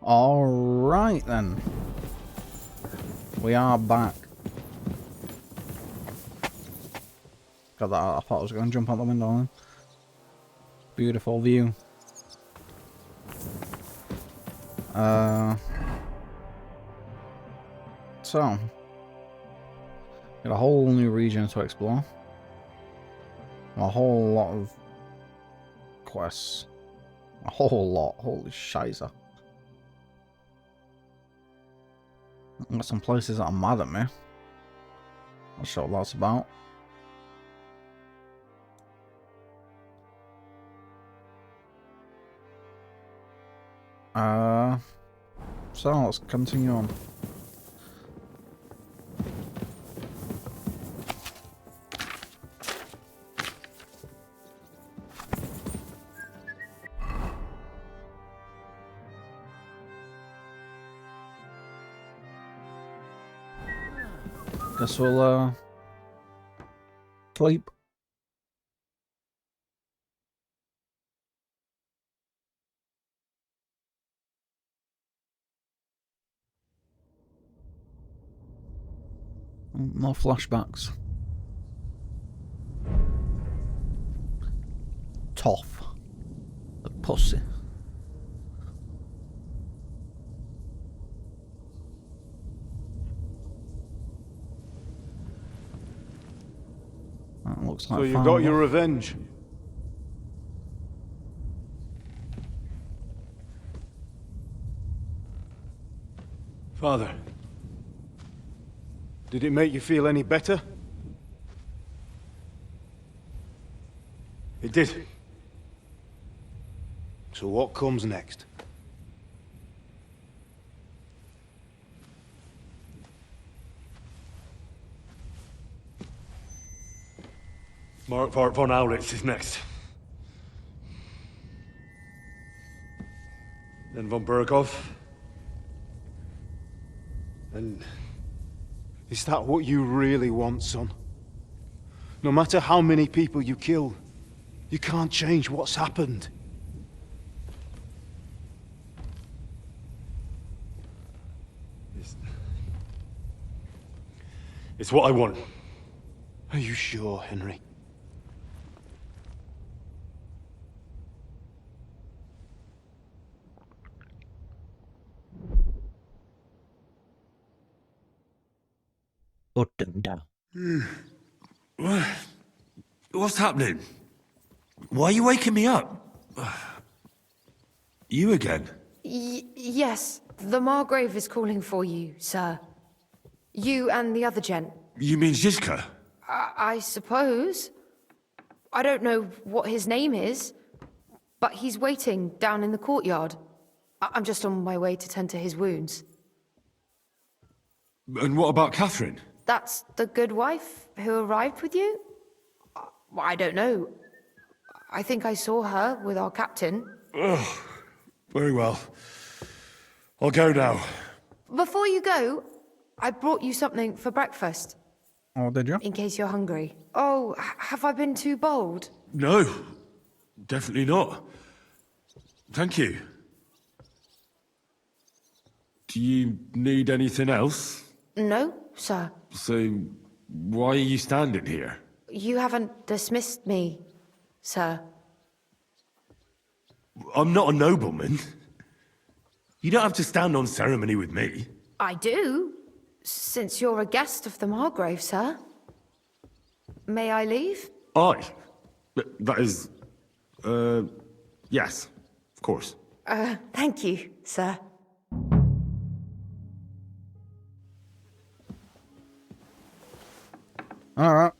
Alright then. We are back. Got that. I thought I was going to jump out the window then. Beautiful view. So, got a whole new region to explore. A whole lot of quests. A whole lot. Holy shizer. Got some places that are mad at me. I'll show what that's about. So let's continue on. Guess we'll sleep. More flashbacks. Tough. The pussy. That looks like so you got your revenge. Father, did it make you feel any better? It did. So what comes next? Mark von Aulitz is next. Then von Burgov. And is that what you really want, son? No matter how many people you kill, you can't change what's happened. It's what I want. Are you sure, Henry? Put them down. What's happening? Why are you waking me up? You again? Yes, the Margrave is calling for you, sir. You and the other gent. You mean Zizka? I suppose. I don't know what his name is, but he's waiting down in the courtyard. I'm just on my way to tend to his wounds. And what about Catherine? That's the good wife who arrived with you? I don't know. I think I saw her with our captain. Oh, very well. I'll go now. Before you go, I brought you something for breakfast. Oh, did you? In case you're hungry. Oh, have I been too bold? No, definitely not. Thank you. Do you need anything else? No, sir. So, why are you standing here? You haven't dismissed me, sir. I'm not a nobleman. You don't have to stand on ceremony with me. I do, since you're a guest of the Margrave, sir. May I leave? That is... yes, of course. Thank you, sir. Alright.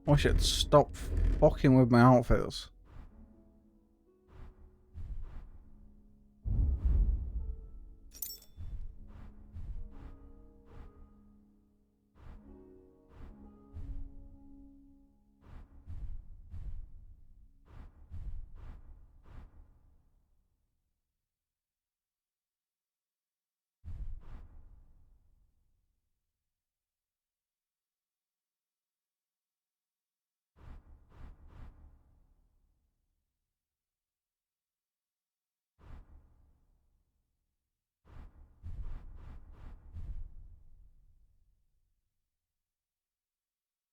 Wish it'd stop fucking with my outfits.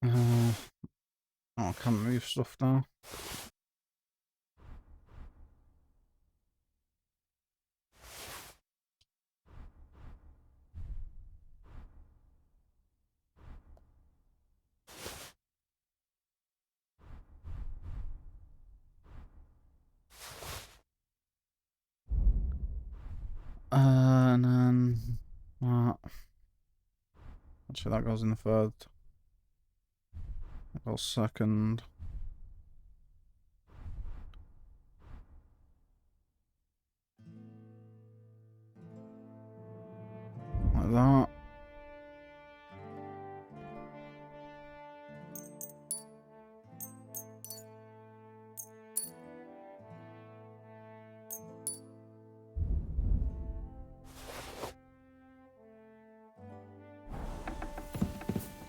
Oh, I can't move stuff now. And then that. Actually, that goes in the third. That goes second. Like that.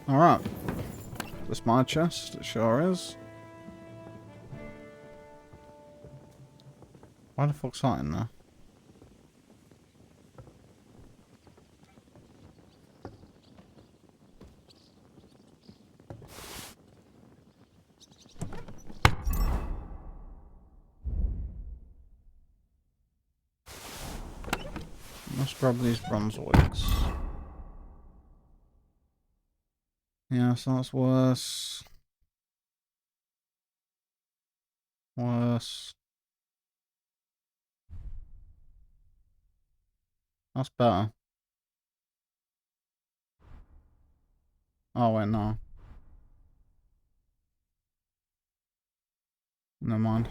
Alright. This my chest? It sure is. Why the fuck's that in there? Let's grab these bronze wigs. Yeah, so that's worse. Worse. That's better. Oh, wait, no. Never mind.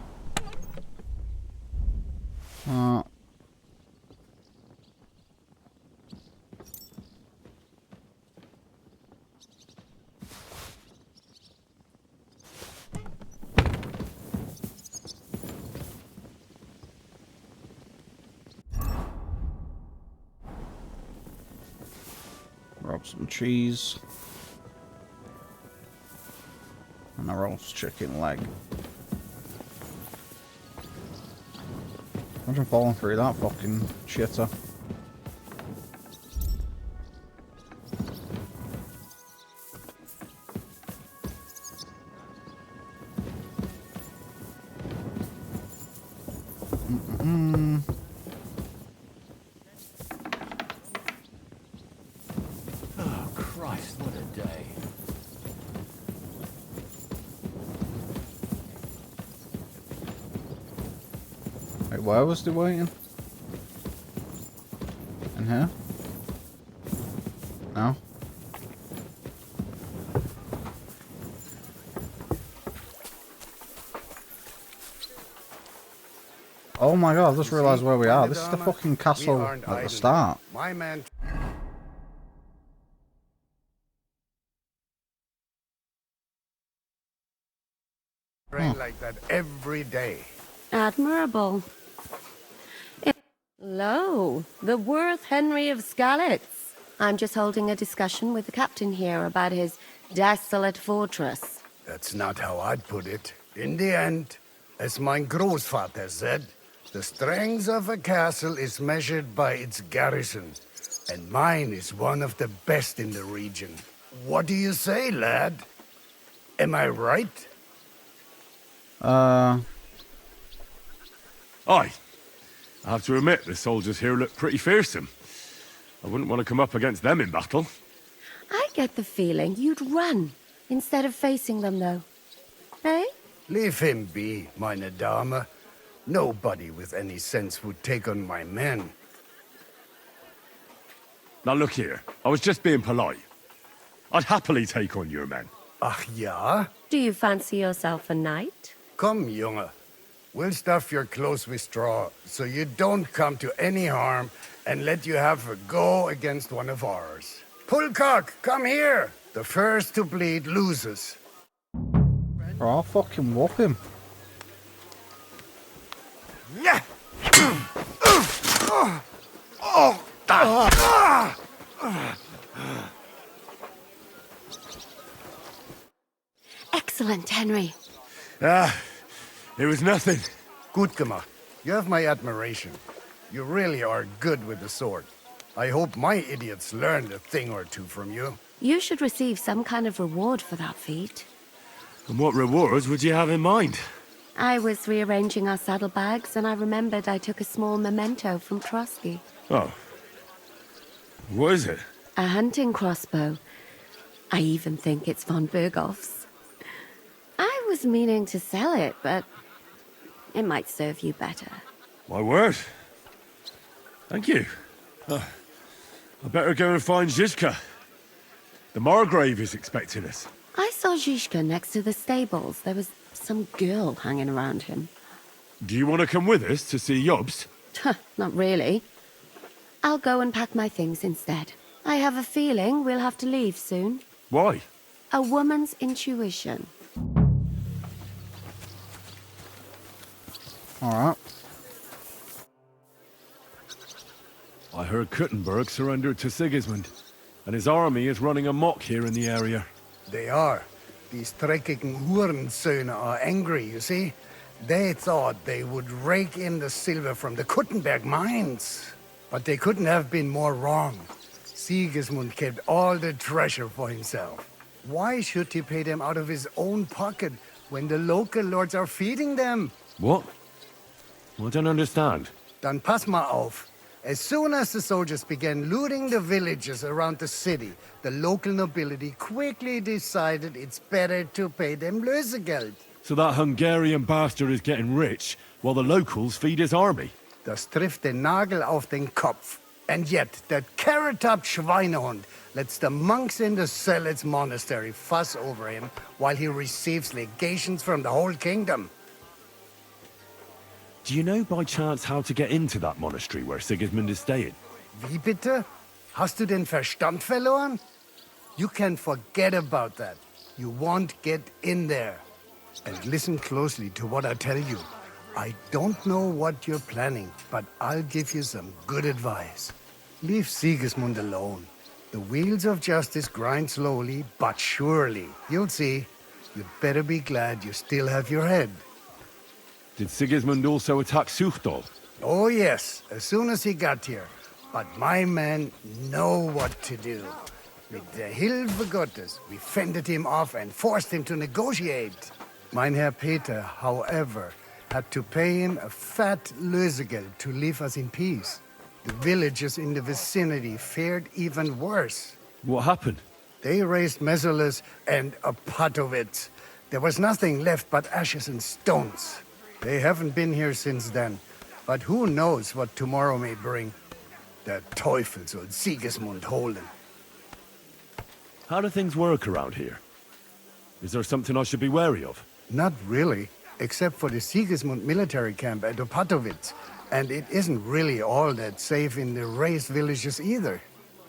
Grab some cheese. And a roast chicken leg. Imagine falling through that fucking shitter. Oh, Christ, what a day. Wait, where was the waiting? In here? No? Oh my god, I just realised where we are. This is the fucking castle at the start. My man. Train like that every day. Admirable. Lo, the Worth Henry of Skalitz. I'm just holding a discussion with the captain here about his desolate fortress. That's not how I'd put it. In the end, as my Großvater said, the strength of a castle is measured by its garrison, and mine is one of the best in the region. What do you say, lad? Am I right? Aye. I have to admit, the soldiers here look pretty fearsome. I wouldn't want to come up against them in battle. I get the feeling you'd run instead of facing them, though. Eh? Leave him be, meine Dame. Nobody with any sense would take on my men. Now look here, I was just being polite. I'd happily take on your men. Ach ja? Do you fancy yourself a knight? Come, Junge. We'll stuff your clothes with straw, so you don't come to any harm, and let you have a go against one of ours. Pullcock, come here! The first to bleed loses. Or I'll fucking whoop him. Excellent, Henry. It was nothing. Gut gemacht. You have my admiration. You really are good with the sword. I hope my idiots learned a thing or two from you. You should receive some kind of reward for that feat. And what rewards would you have in mind? I was rearranging our saddlebags, and I remembered I took a small memento from Trotsky. Oh. What is it? A hunting crossbow. I even think it's von Berghoff's. I was meaning to sell it, but it might serve you better. My word. Thank you. I better go and find Zizka. The Margrave is expecting us. I saw Zhishka next to the stables. There was some girl hanging around him. Do you want to come with us to see Jobst? Not really. I'll go and pack my things instead. I have a feeling we'll have to leave soon. Why? A woman's intuition. Alright. I heard Kuttenberg surrendered to Sigismund, and his army is running amok here in the area. They are. These dreckigen Hurensöhne are angry, you see? They thought they would rake in the silver from the Kuttenberg mines. But they couldn't have been more wrong. Sigismund kept all the treasure for himself. Why should he pay them out of his own pocket when the local lords are feeding them? What? I don't understand. Dann pass mal auf. As soon as the soldiers began looting the villages around the city, the local nobility quickly decided it's better to pay them Lösegeld. So that Hungarian bastard is getting rich, while the locals feed his army? Das trifft den Nagel auf den Kopf. And yet, that carrot-top Schweinehund lets the monks in the Zealots monastery fuss over him while he receives legations from the whole kingdom. Do you know by chance how to get into that monastery where Sigismund is staying? Wie bitte? Hast du den Verstand verloren? You can forget about that. You won't get in there. And listen closely to what I tell you. I don't know what you're planning, but I'll give you some good advice. Leave Sigismund alone. The wheels of justice grind slowly, but surely. You'll see. You'd better be glad you still have your head. Did Sigismund also attack Suchdol? Oh yes, as soon as he got here. But my men know what to do. With the Hilfe Gottes, we fended him off and forced him to negotiate. Mein Herr Peter, however, had to pay him a fat Lösegeld to leave us in peace. The villagers in the vicinity fared even worse. What happened? They raised Mesolas and Opatovitz. There was nothing left but ashes and stones. They haven't been here since then, but who knows what tomorrow may bring. Der Teufel soll Sigismund holen. How do things work around here? Is there something I should be wary of? Not really, except for the Sigismund military camp at Opatovitz. And it isn't really all that safe in the raised villages either.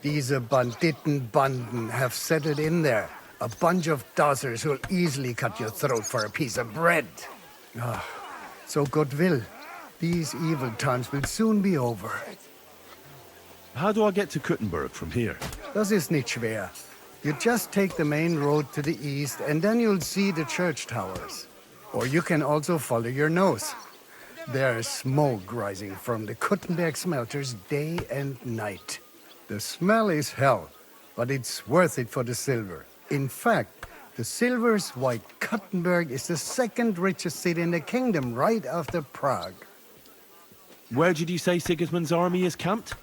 Diese Banditenbanden have settled in there. A bunch of dossers who'll easily cut your throat for a piece of bread. So God will. These evil times will soon be over. How do I get to Kuttenberg from here? Das ist nicht schwer. You just take the main road to the east, and then you'll see the church towers. Or you can also follow your nose. There's smoke rising from the Kuttenberg smelters day and night. The smell is hell, but it's worth it for the silver. In fact, the silver's why Kuttenberg is the second richest city in the kingdom, right after Prague. Where did you say Sigismund's army is camped?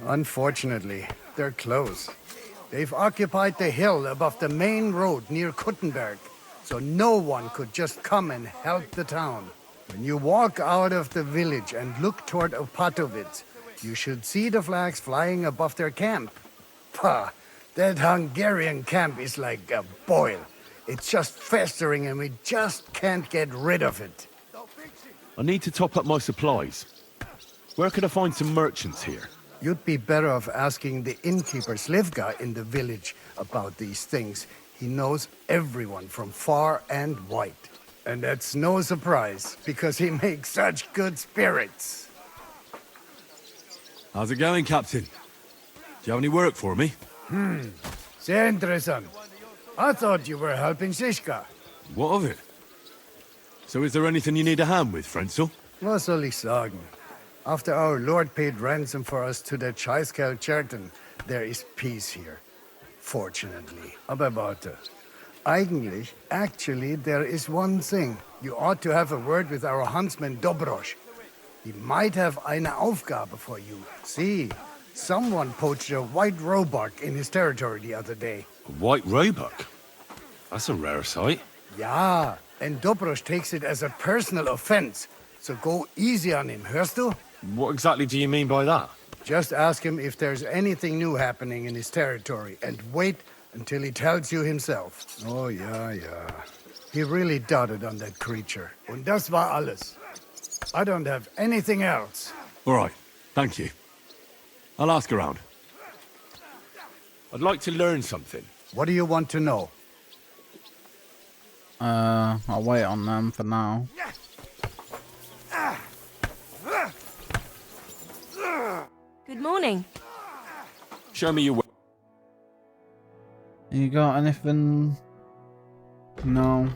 Unfortunately, they're close. They've occupied the hill above the main road near Kuttenberg, so no one could just come and help the town. When you walk out of the village and look toward Opatovitz, you should see the flags flying above their camp. Pah, that Hungarian camp is like a boil. It's just festering and we just can't get rid of it. I need to top up my supplies. Where could I find some merchants here? You'd be better off asking the innkeeper Slivka in the village about these things. He knows everyone from far and wide. And that's no surprise, because he makes such good spirits. How's it going, Captain? Do you have any work for me? Sehr interessant. I thought you were helping Zizka. What of it? So is there anything you need a hand with, Frenzel? Was soll ich sagen? After our lord paid ransom for us to the Chaiskel Cherton, there is peace here. fortunately. Aber warte. Actually, there is one thing. You ought to have a word with our huntsman Dobrosch. He might have eine Aufgabe for you. See, someone poached a white roebuck in his territory the other day. A white roebuck? That's a rare sight. Ja, and Dobrosch takes it as a personal offense. So go easy on him, hörst du? What exactly do you mean by that? Just ask him if there's anything new happening in his territory, and wait until he tells you himself. Oh, ja. He really doted on that creature. Und das war alles. I don't have anything else. All right, thank you. I'll ask around. I'd like to learn something. What do you want to know? I'll wait on them for now. Good morning. Show me your way. You got anything? No.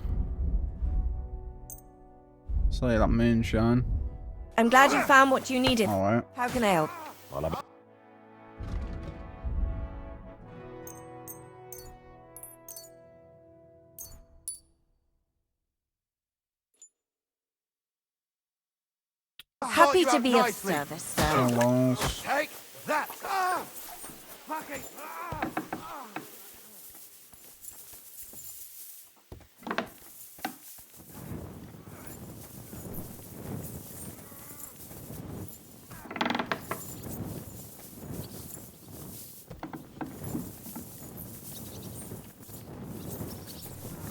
Say that moonshine. I'm glad you found what you needed. Alright. How can I help? Happy to be of service, sir. Hello. Take that!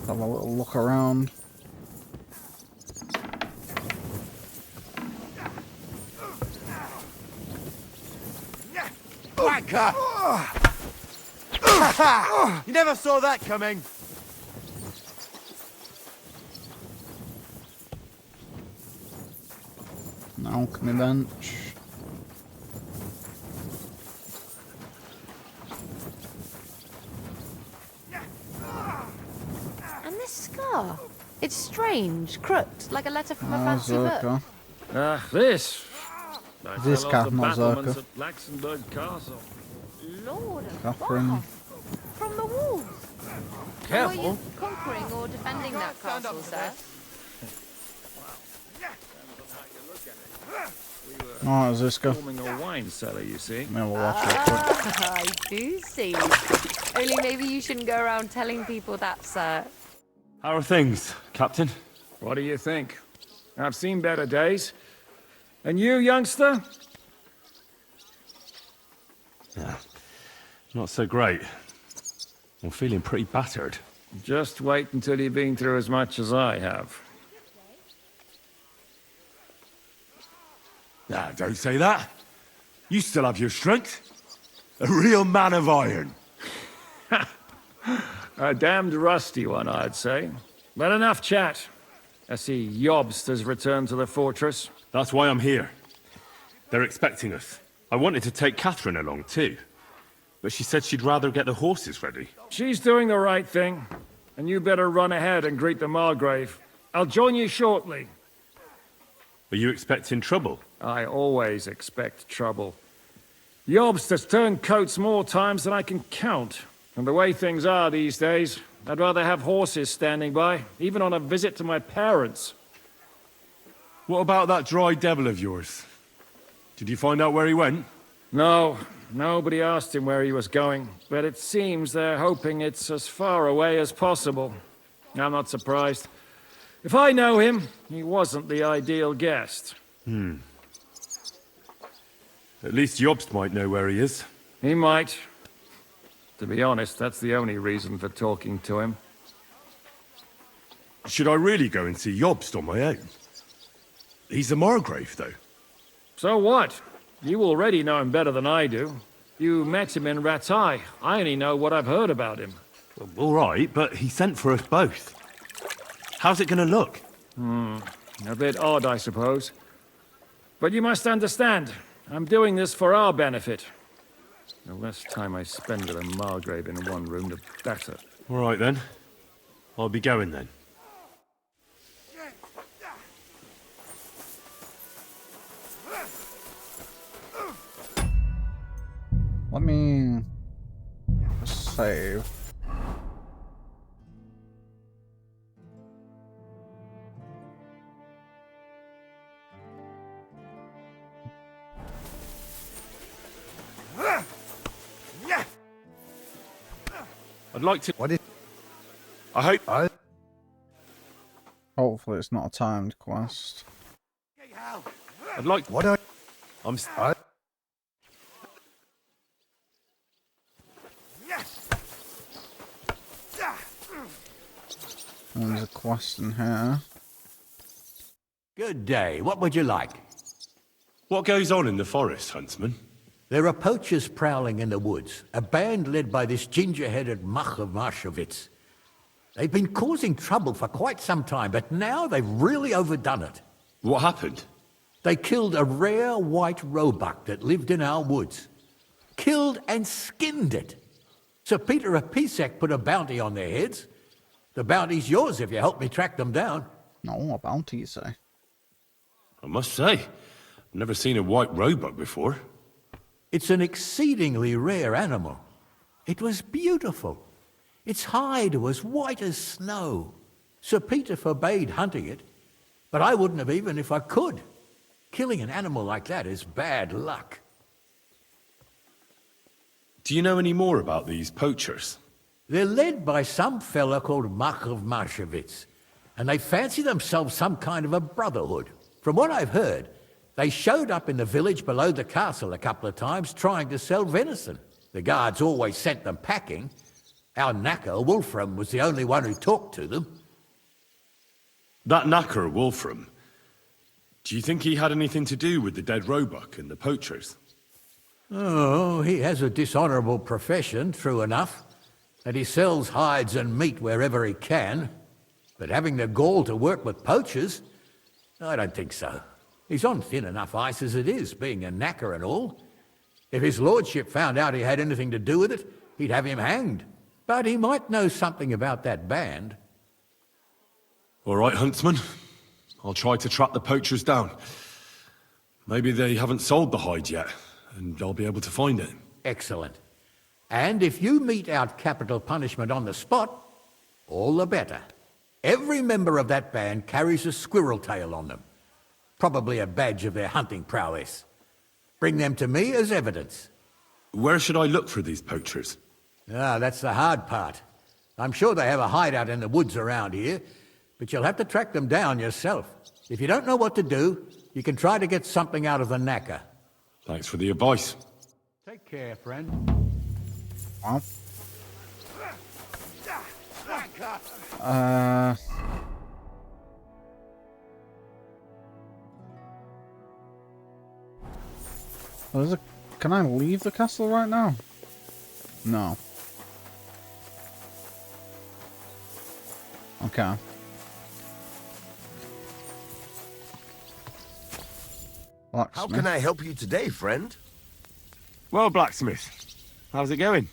Have a little look around. Whacker! You never saw that coming. An alchemy bench. And this scar. It's strange, crooked, like a letter from a fancy book. Zerka. Ah, this. I This fell off the cat, not battlements Zerka. at Laxenburg Castle. Lord of Catherine. Bath. From the walls. Careful. Were you conquering or defending that castle, sir? Alright, Ziska. Forming a wine cellar, you see. Maybe we'll watch it quick. I do see. Only maybe you shouldn't go around telling people that, sir. How are things, Captain? What do you think? I've seen better days. And you, youngster? Not so great. I'm feeling pretty battered. Just wait until you've been through as much as I have. Ah, don't say that. You still have your strength. A real man of iron. A damned rusty one, I'd say. But enough chat. I see Jobst has returned to the fortress. That's why I'm here. They're expecting us. I wanted to take Catherine along too, but she said she'd rather get the horses ready. She's doing the right thing, and you better run ahead and greet the Margrave. I'll join you shortly. Are you expecting trouble? I always expect trouble. Jobst has turned coats more times than I can count. And the way things are these days, I'd rather have horses standing by, even on a visit to my parents. What about that dry devil of yours? Did you find out where he went? No, nobody asked him where he was going, but it seems they're hoping it's as far away as possible. I'm not surprised. If I know him, he wasn't the ideal guest. At least Jobst might know where he is. He might. To be honest, that's the only reason for talking to him. Should I really go and see Jobst on my own? He's a Margrave, though. So what? You already know him better than I do. You met him in Ratai. I only know what I've heard about him. Well, all right, but he sent for us both. How's it going to look? A bit odd, I suppose. But you must understand, I'm doing this for our benefit. The less time I spend with a Margrave in one room, the better. All right, then. I'll be going, then. Let me just save. I'd like to... What is... I hope... Hopefully it's not a timed quest. I'd like... What are... I'm... There's a quest in here. Good day. What would you like? What goes on in the forest, Huntsman? There are poachers prowling in the woods, a band led by this ginger-headed muck of Marshowitz. They've been causing trouble for quite some time, but now they've really overdone it. What happened? They killed a rare white roebuck that lived in our woods. Killed and skinned it. Sir Peter of Pisek put a bounty on their heads. The bounty's yours if you help me track them down. No, a bounty, you say? I must say, I've never seen a white roebuck before. It's an exceedingly rare animal. It was beautiful. Its hide was white as snow. Sir Peter forbade hunting it, but I wouldn't have even if I could. Killing an animal like that is bad luck. Do you know any more about these poachers? They're led by some fella called Mark of Marshowitz, and they fancy themselves some kind of a brotherhood. From what I've heard, they showed up in the village below the castle a couple of times trying to sell venison. The guards always sent them packing. Our knacker, Wolfram, was the only one who talked to them. That knacker, Wolfram, do you think he had anything to do with the dead roebuck and the poachers? Oh, he has a dishonorable profession, true enough, and he sells hides and meat wherever he can. But having the gall to work with poachers, I don't think so. He's on thin enough ice as it is, being a knacker and all. If his lordship found out he had anything to do with it, he'd have him hanged. But he might know something about that band. All right, Huntsman. I'll try to track the poachers down. Maybe they haven't sold the hide yet, and I'll be able to find it. Excellent. And if you mete out capital punishment on the spot, all the better. Every member of that band carries a squirrel tail on them. Probably a badge of their hunting prowess. Bring them to me as evidence. Where should I look for these poachers? Ah, that's the hard part. I'm sure they have a hideout in the woods around here, but you'll have to track them down yourself. If you don't know what to do, you can try to get something out of the knacker. Thanks for the advice. Take care, friend. Well. Can I leave the castle right now? No. Okay. Blacksmith. How can I help you today, friend? Well, blacksmith, how's it going?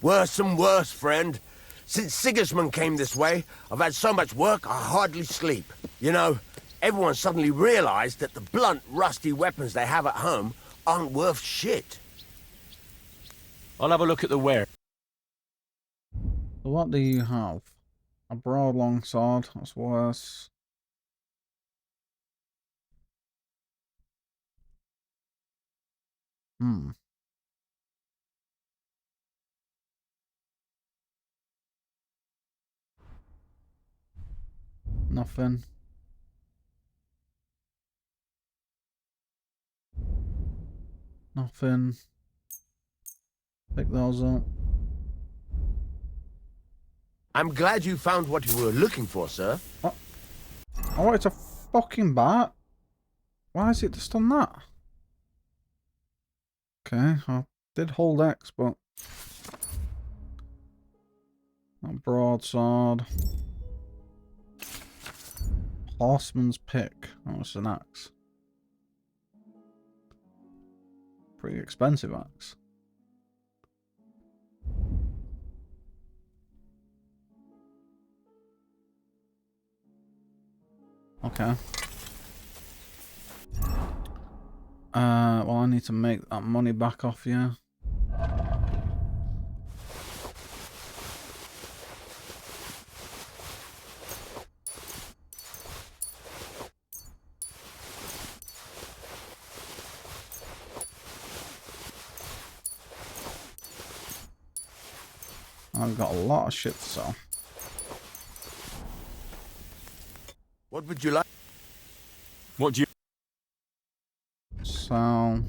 Worse and worse, friend. Since Sigismund came this way, I've had so much work I hardly sleep. You know, everyone suddenly realized that the blunt, rusty weapons they have at home aren't worth shit. I'll have a look at the ware. So what do you have? A broad long sword, that's worse. Nothing. Nothing. Pick those up. I'm glad you found what you were looking for, sir. What? Oh, it's a fucking bat. Why is it just on that? Okay, I did hold X, but a broadsword. Horseman's pick. Oh, it's an axe. Pretty expensive axe. Okay. Well, I need to make that money back off you. I've got a lot of shit to sell. What would you like? What do you... So...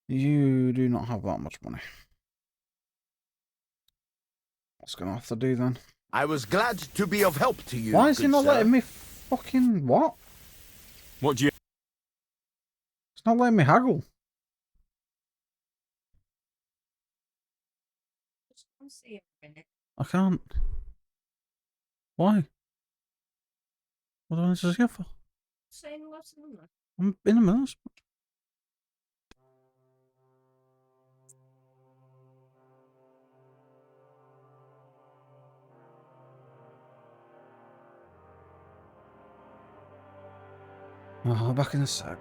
You do not have that much money. What's going to have to do then? I was glad to be of help to you. Why is he good not sir. letting me fucking... What? What do you... It's not letting me haggle. I can't. Why? What do I need to see for? I'm in a minute. Oh, back in a sec.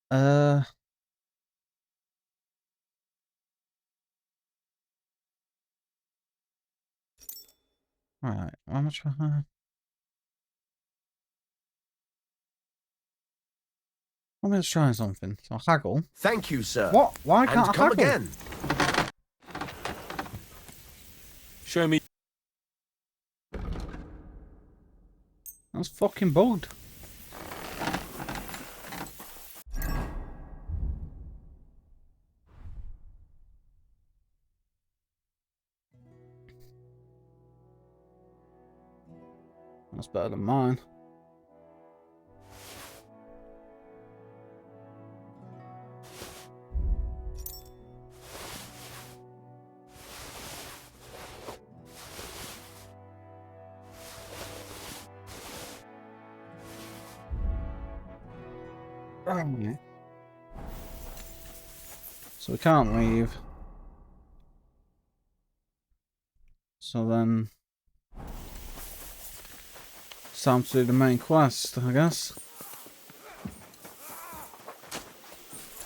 Uh, right. How much? I'm just trying something. So haggle. Thank you, sir. What? Why can't And I come haggle? again. Show me... That's fucking bugged. That's better than mine. So we can't leave. So then... it's time to do the main quest, I guess.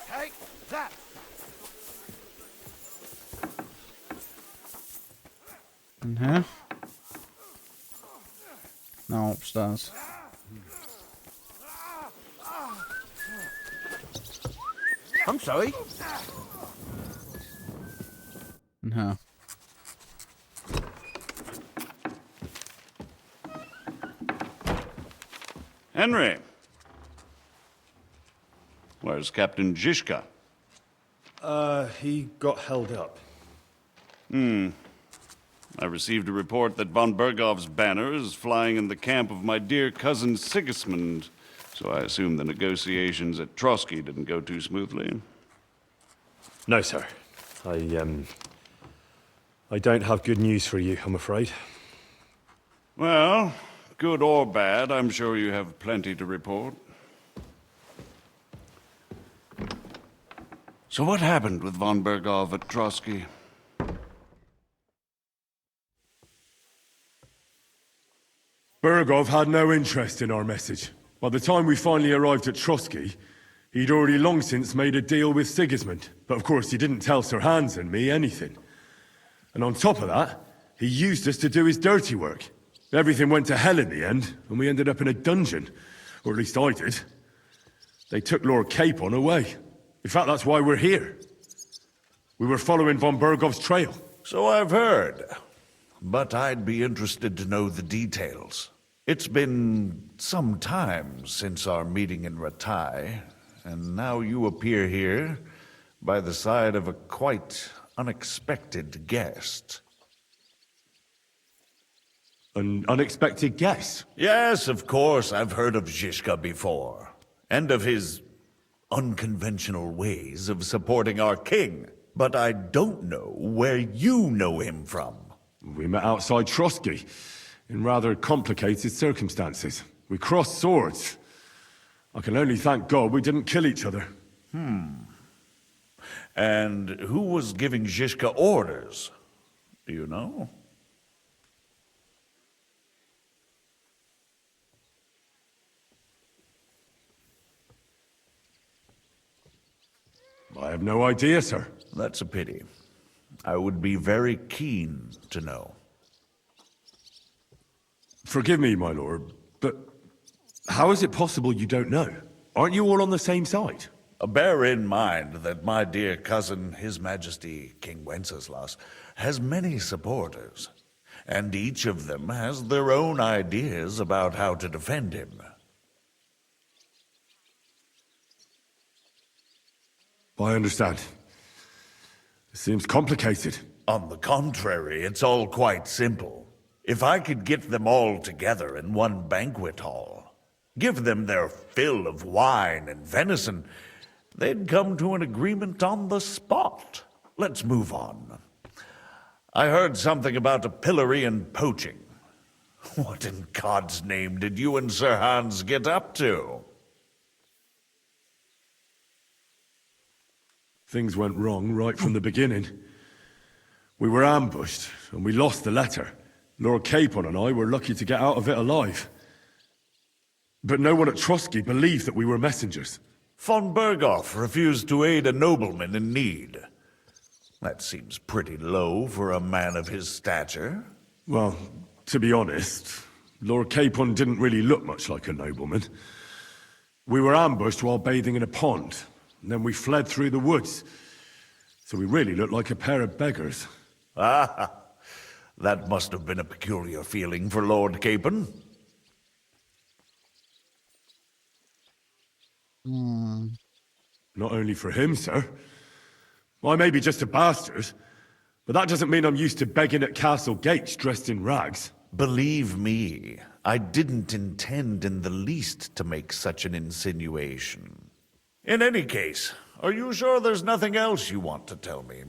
Take that! In here. Now upstairs. I'm sorry. In here. Henry. Where's Captain Zizka? He got held up. I received a report that von Bergov's banner is flying in the camp of my dear cousin Sigismund, so I assume the negotiations at Trotsky didn't go too smoothly. No, sir. I don't have good news for you, I'm afraid. Well, good or bad, I'm sure you have plenty to report. So what happened with von Bergov at Trotsky? Bergov had no interest in our message. By the time we finally arrived at Trotsky, he'd already long since made a deal with Sigismund. But of course, he didn't tell Sir Hans and me anything. And on top of that, he used us to do his dirty work. Everything went to hell in the end, and we ended up in a dungeon. Or at least I did. They took Lord Capon away. In fact, that's why we're here. We were following von Bergov's trail. So I've heard. But I'd be interested to know the details. It's been some time since our meeting in Ratai, and now you appear here by the side of a quite unexpected guest. An unexpected guest? Yes, of course, I've heard of Zizka before, and of his unconventional ways of supporting our king. But I don't know where you know him from. We met outside Trotsky, in rather complicated circumstances. We crossed swords. I can only thank God we didn't kill each other. And who was giving Zizka orders? Do you know? I have no idea, sir. That's a pity. I would be very keen to know. Forgive me, my lord, but how is it possible you don't know? Aren't you all on the same side? Bear in mind that my dear cousin, His Majesty King Wenceslas, has many supporters, and each of them has their own ideas about how to defend him. I understand. It seems complicated. On the contrary, it's all quite simple. If I could get them all together in one banquet hall, give them their fill of wine and venison, they'd come to an agreement on the spot. Let's move on. I heard something about a pillory and poaching. What in God's name did you and Sir Hans get up to? Things went wrong right from the beginning. We were ambushed, and we lost the letter. Lord Capon and I were lucky to get out of it alive. But no one at Trotsky believed that we were messengers. Von Bergov refused to aid a nobleman in need. That seems pretty low for a man of his stature. Well, to be honest, Lord Capon didn't really look much like a nobleman. We were ambushed while bathing in a pond, and then we fled through the woods. So we really looked like a pair of beggars. Ah, that must have been a peculiar feeling for Lord Capon. Not only for him, sir. I may be just a bastard, but that doesn't mean I'm used to begging at castle gates dressed in rags. Believe me, I didn't intend in the least to make such an insinuation. In any case, are you sure there's nothing else you want to tell me?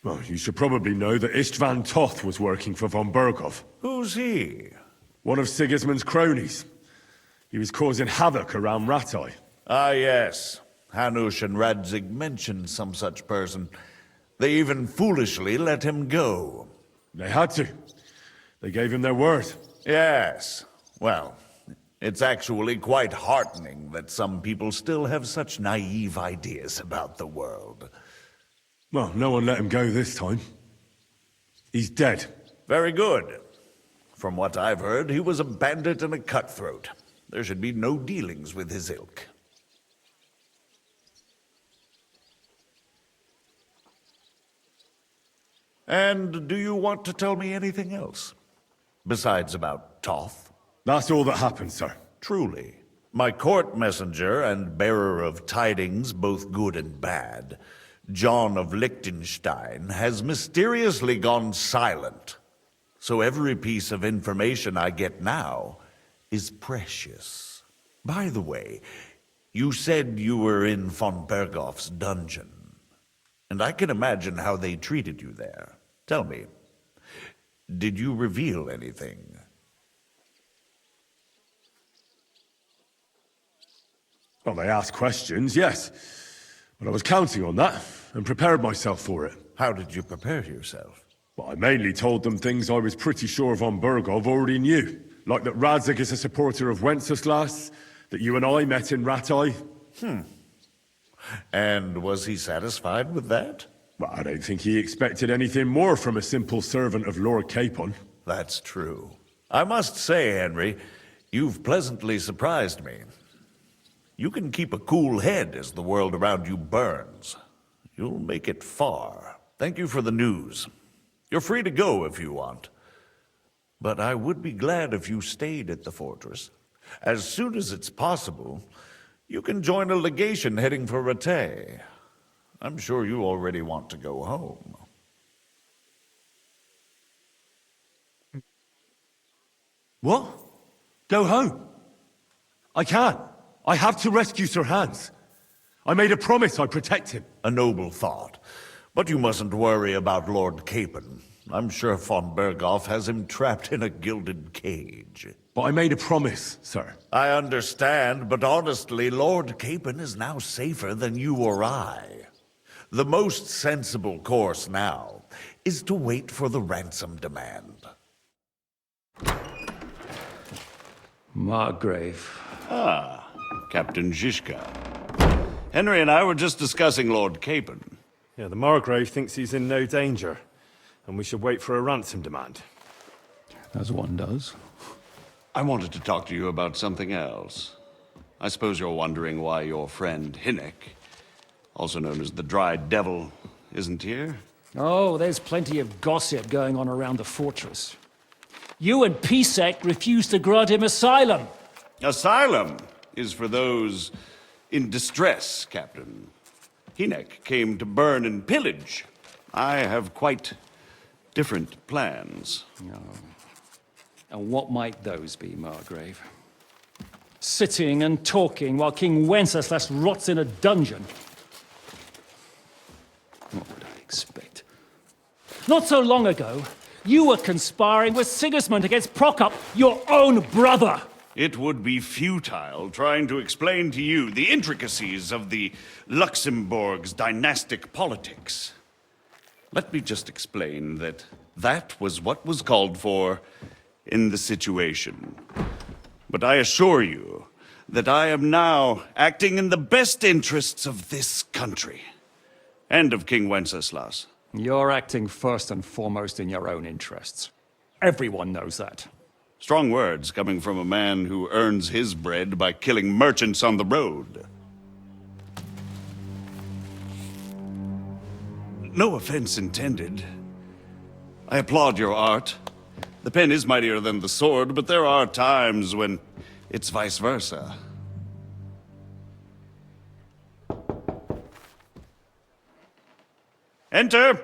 Well, you should probably know that Istvan Toth was working for von Bergov. Who's he? One of Sigismund's cronies. He was causing havoc around Rattay. Ah, yes. Hanush and Radzig mentioned some such person. They even foolishly let him go. They had to. They gave him their word. Yes. Well, it's actually quite heartening that some people still have such naive ideas about the world. Well, no one let him go this time. He's dead. Very good. From what I've heard, he was a bandit and a cutthroat. There should be no dealings with his ilk. And do you want to tell me anything else? Besides about Toth? That's all that happened, sir. Truly. My court messenger and bearer of tidings, both good and bad, John of Liechtenstein, has mysteriously gone silent. So every piece of information I get now is precious. By the way, you said you were in von Bergoff's dungeon. And I can imagine how they treated you there. Tell me, did you reveal anything? Well, they asked questions, yes. But I was counting on that, and prepared myself for it. How did you prepare yourself? Well, I mainly told them things I was pretty sure von Bergov already knew. Like that Radzig is a supporter of Wenceslas, that you and I met in Rattay. And was he satisfied with that? Well, I don't think he expected anything more from a simple servant of Lord Capon. That's true. I must say, Henry, you've pleasantly surprised me. You can keep a cool head as the world around you burns. You'll make it far. Thank you for the news. You're free to go if you want. But I would be glad if you stayed at the fortress. As soon as it's possible, you can join a legation heading for Rattay. I'm sure you already want to go home. What? Go home? I can't. I have to rescue Sir Hans. I made a promise I'd protect him. A noble thought. But you mustn't worry about Lord Capon. I'm sure von Bergoff has him trapped in a gilded cage. But I made a promise, sir. I understand, but honestly, Lord Capon is now safer than you or I. The most sensible course now is to wait for the ransom demand. Margrave. Ah, Captain Zizka. Henry and I were just discussing Lord Capon. Yeah, the Margrave thinks he's in no danger, and we should wait for a ransom demand. As one does. I wanted to talk to you about something else. I suppose you're wondering why your friend Hinnek, also known as the Dried Devil, isn't here? Oh, there's plenty of gossip going on around the fortress. You and Pisek refused to grant him asylum. Asylum is for those in distress, Captain. Hinnek came to burn and pillage. I have quite different plans. Oh. And what might those be, Margrave? Sitting and talking while King Wenceslas rots in a dungeon. What would I expect? Not so long ago, you were conspiring with Sigismund against Prokop, your own brother. It would be futile trying to explain to you the intricacies of the Luxembourg's dynastic politics. Let me just explain that that was what was called for in the situation. But I assure you that I am now acting in the best interests of this country and of King Wenceslas. You're acting first and foremost in your own interests. Everyone knows that. Strong words coming from a man who earns his bread by killing merchants on the road. No offense intended. I applaud your art. The pen is mightier than the sword, but there are times when it's vice versa. Enter!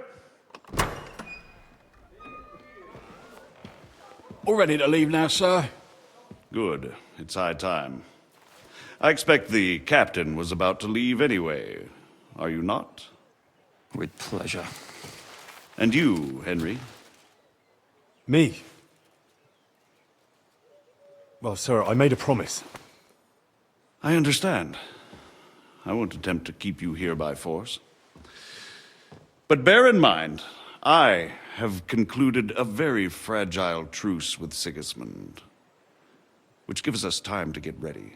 All ready to leave now, sir? Good. It's high time. I expect the captain was about to leave anyway. Are you not? With pleasure. And you, Henry? Me? Well, sir, I made a promise. I understand. I won't attempt to keep you here by force. But bear in mind, I have concluded a very fragile truce with Sigismund, which gives us time to get ready.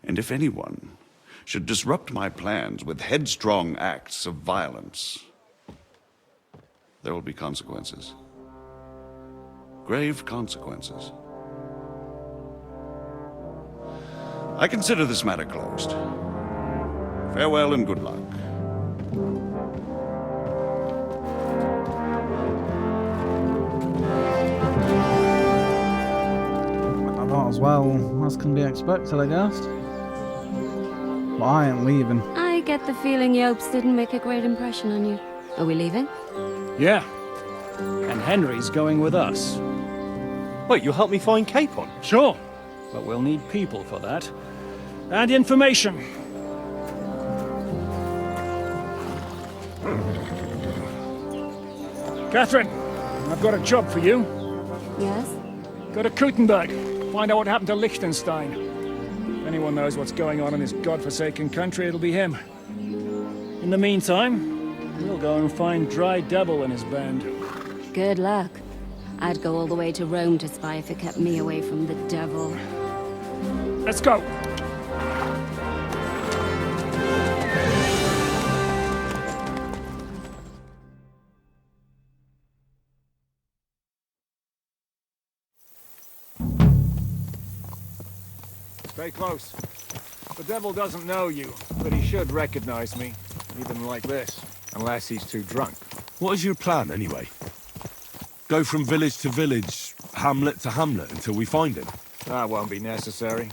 And if anyone should disrupt my plans with headstrong acts of violence, there will be consequences. Grave consequences. I consider this matter closed. Farewell and good luck. I thought as well, as can be expected, I guess. But I ain't leaving. I get the feeling Yopes didn't make a great impression on you. Are we leaving? Yeah. And Henry's going with us. Wait, you'll help me find Capon? Sure. But we'll need people for that. And information. Catherine, I've got a job for you. Yes? Go to Kuttenberg. Find out what happened to Liechtenstein. If anyone knows what's going on in this godforsaken country, it'll be him. In the meantime, we'll go and find Dry Devil and his band. Good luck. I'd go all the way to Rome to spy if it kept me away from the devil. Let's go! Stay close. The devil doesn't know you, but he should recognize me, even like this, unless he's too drunk. What is your plan, anyway? Go from village to village, hamlet to hamlet, until we find him? That won't be necessary.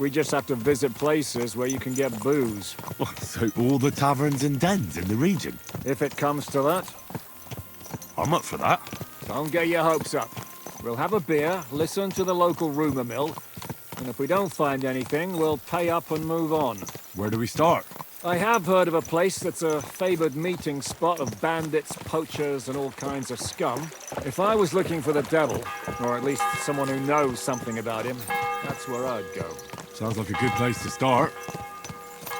We just have to visit places where you can get booze. So all the taverns and dens in the region? If it comes to that. I'm up for that. Don't get your hopes up. We'll have a beer, listen to the local rumour mill, and if we don't find anything, we'll pay up and move on. Where do we start? I have heard of a place that's a favoured meeting spot of bandits, poachers, and all kinds of scum. If I was looking for the devil, or at least someone who knows something about him, that's where I'd go. Sounds like a good place to start.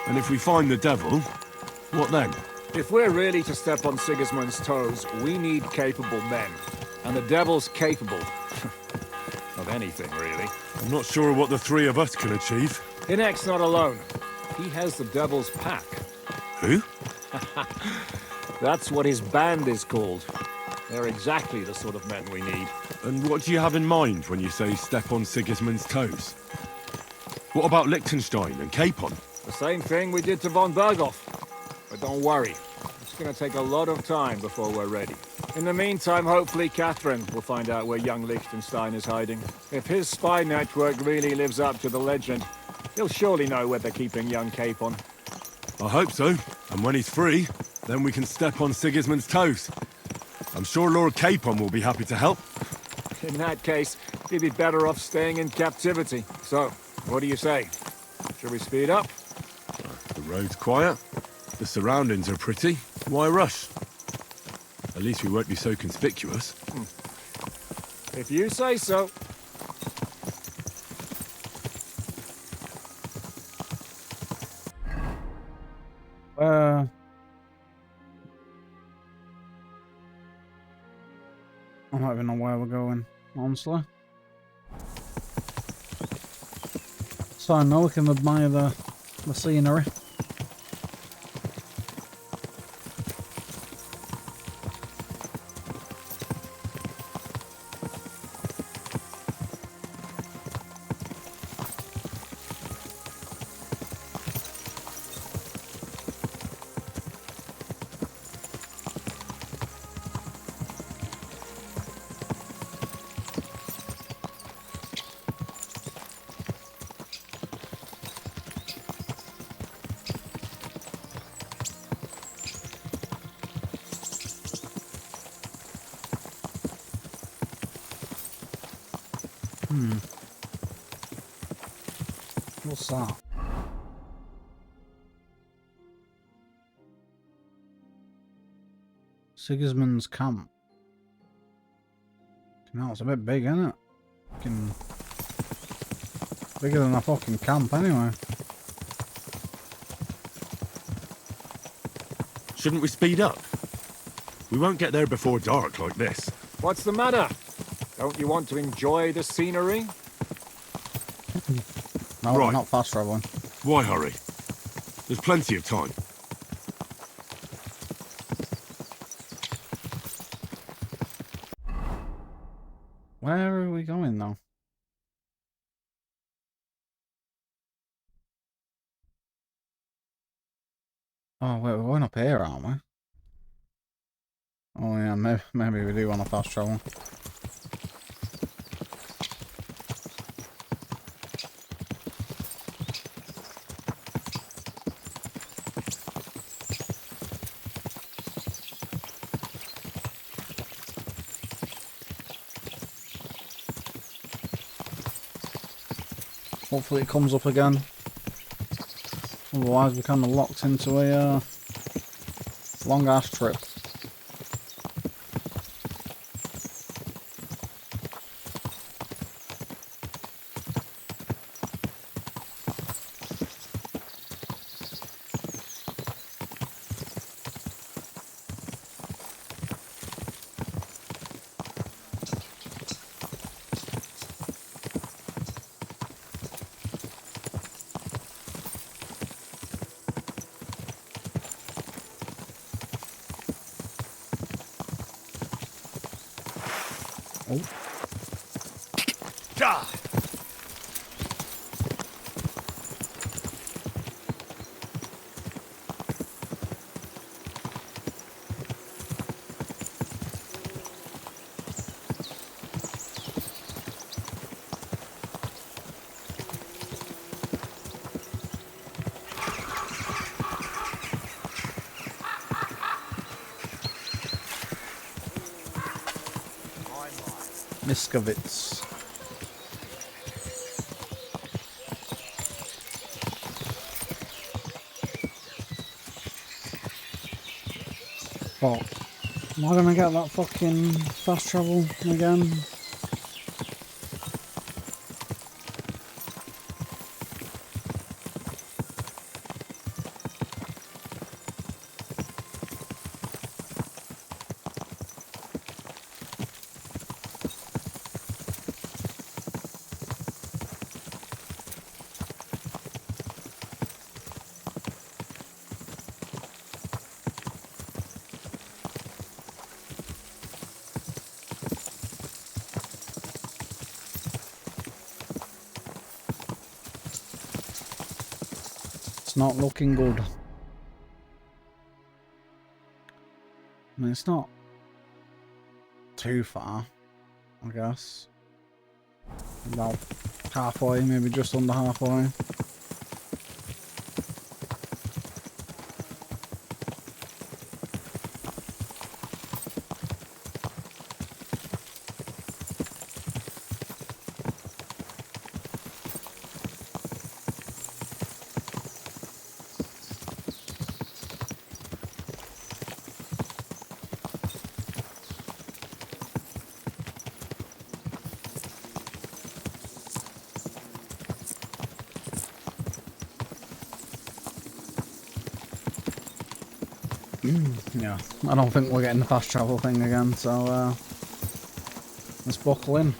And if we find the devil, what then? If we're really to step on Sigismund's toes, we need capable men. And the devil's capable of anything, really. I'm not sure what the three of us can achieve. Inek's not alone. He has the devil's pack. Who? That's what his band is called. They're exactly the sort of men we need. And what do you have in mind when you say step on Sigismund's toes? What about Liechtenstein and Capon? The same thing we did to von Berghoff. But don't worry, it's gonna take a lot of time before we're ready. In the meantime, hopefully Catherine will find out where young Liechtenstein is hiding. If his spy network really lives up to the legend, he'll surely know where they're keeping young Capon. I hope so. And when he's free, then we can step on Sigismund's toes. I'm sure Lord Capon will be happy to help. In that case, he'd be better off staying in captivity. So, what do you say? Shall we speed up? The road's quiet. The surroundings are pretty. Why rush? At least we won't be so conspicuous. If you say so. I don't even know where we're going, honestly. So I know we can admire the scenery. What's that? Sigismund's camp. No, it's a bit big, isn't it? Fucking bigger than a fucking camp anyway. Shouldn't we speed up? We won't get there before dark like this. What's the matter? Don't you want to enjoy the scenery? No, Right. we're not fast traveling. Why hurry? There's plenty of time. Where are we going though? Oh wait, we're going up here, aren't we? Oh yeah, maybe we do want to fast travel. Hopefully it comes up again. Otherwise we're kind of locked into a long ass trip. Oh. God. Miskovitz. Well, am I gonna get that fucking fast travel again? It's not looking good. I mean, it's not too far, I guess. About halfway, maybe just under halfway. Yeah, I don't think we're getting the fast travel thing again, so let's buckle in.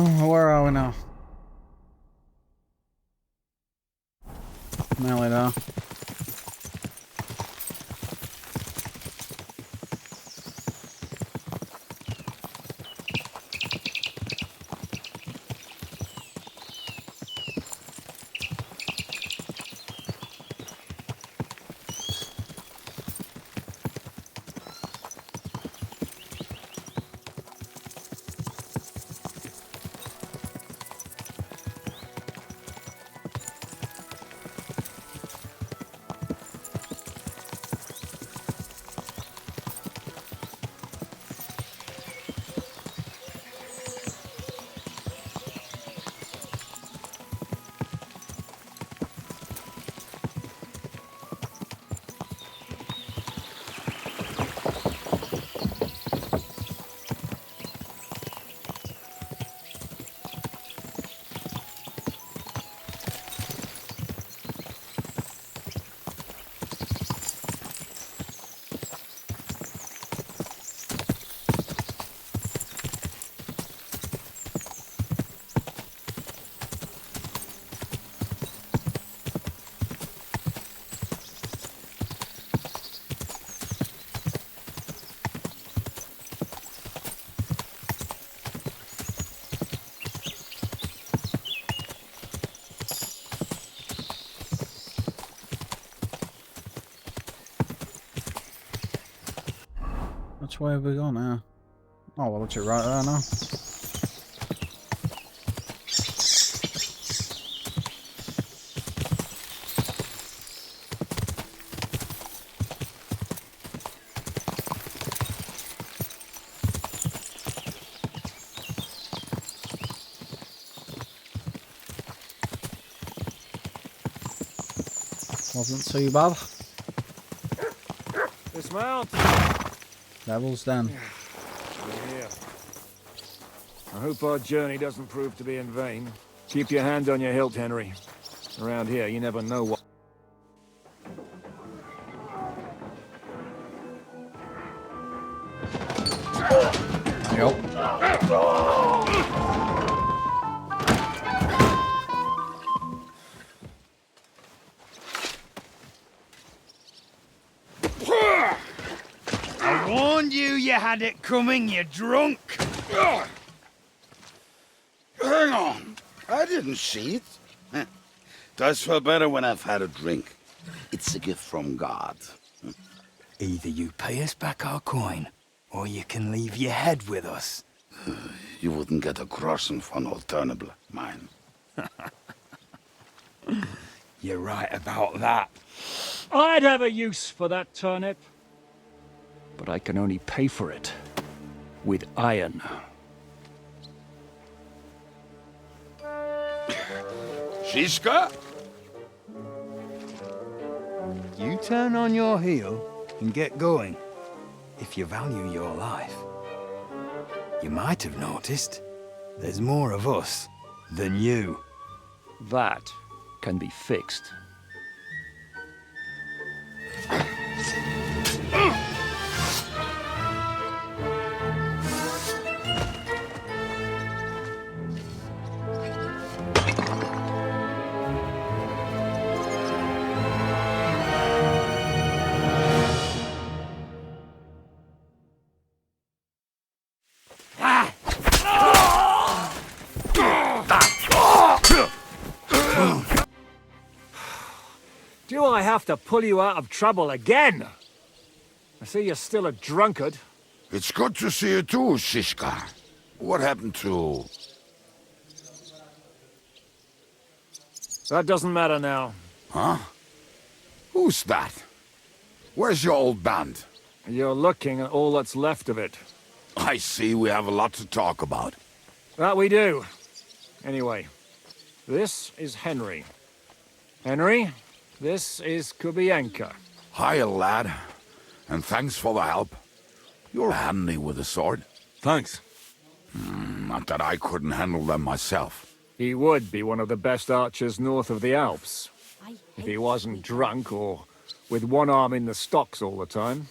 Oh, where are we now? Nearly there. Which way have we gone now? Oh, well, it's right there now. Wasn't too bad. Dismount. Devil's Den. Yeah. I hope our journey doesn't prove to be in vain. Keep your hand on your hilt, Henry. Around here, you never know what... I warned you had it coming, you drunk! Hang on. I didn't see it. Does feel better when I've had a drink. It's a gift from God. Either you pay us back our coin, or you can leave your head with us. You wouldn't get a crossing for an alternative, mine. You're right about that. I'd have a use for that turnip. But I can only pay for it with iron. Shiska? You turn on your heel and get going, if you value your life. You might have noticed there's more of us than you. That can be fixed. Do I have to pull you out of trouble again? I see you're still a drunkard. It's good to see you too, Shishka. What happened to... That doesn't matter now. Huh? Who's that? Where's your old band? You're looking at all that's left of it. I see we have a lot to talk about. That we do. Anyway, this is Henry. Henry, this is Kubienka. Hiya, lad. And thanks for the help. You're handy with a sword. Thanks. Not that I couldn't handle them myself. He would be one of the best archers north of the Alps. If he wasn't drunk or with one arm in the stocks all the time.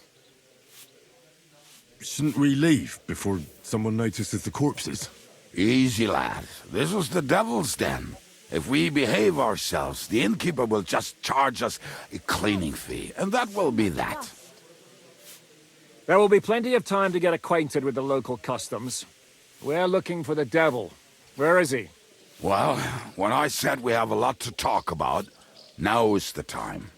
Shouldn't we leave before someone notices the corpses? Easy, lad. This was the devil's den. If we behave ourselves, the innkeeper will just charge us a cleaning fee, and that will be that. There will be plenty of time to get acquainted with the local customs. We're looking for the devil. Where is he? Well, when I said we have a lot to talk about, now is the time.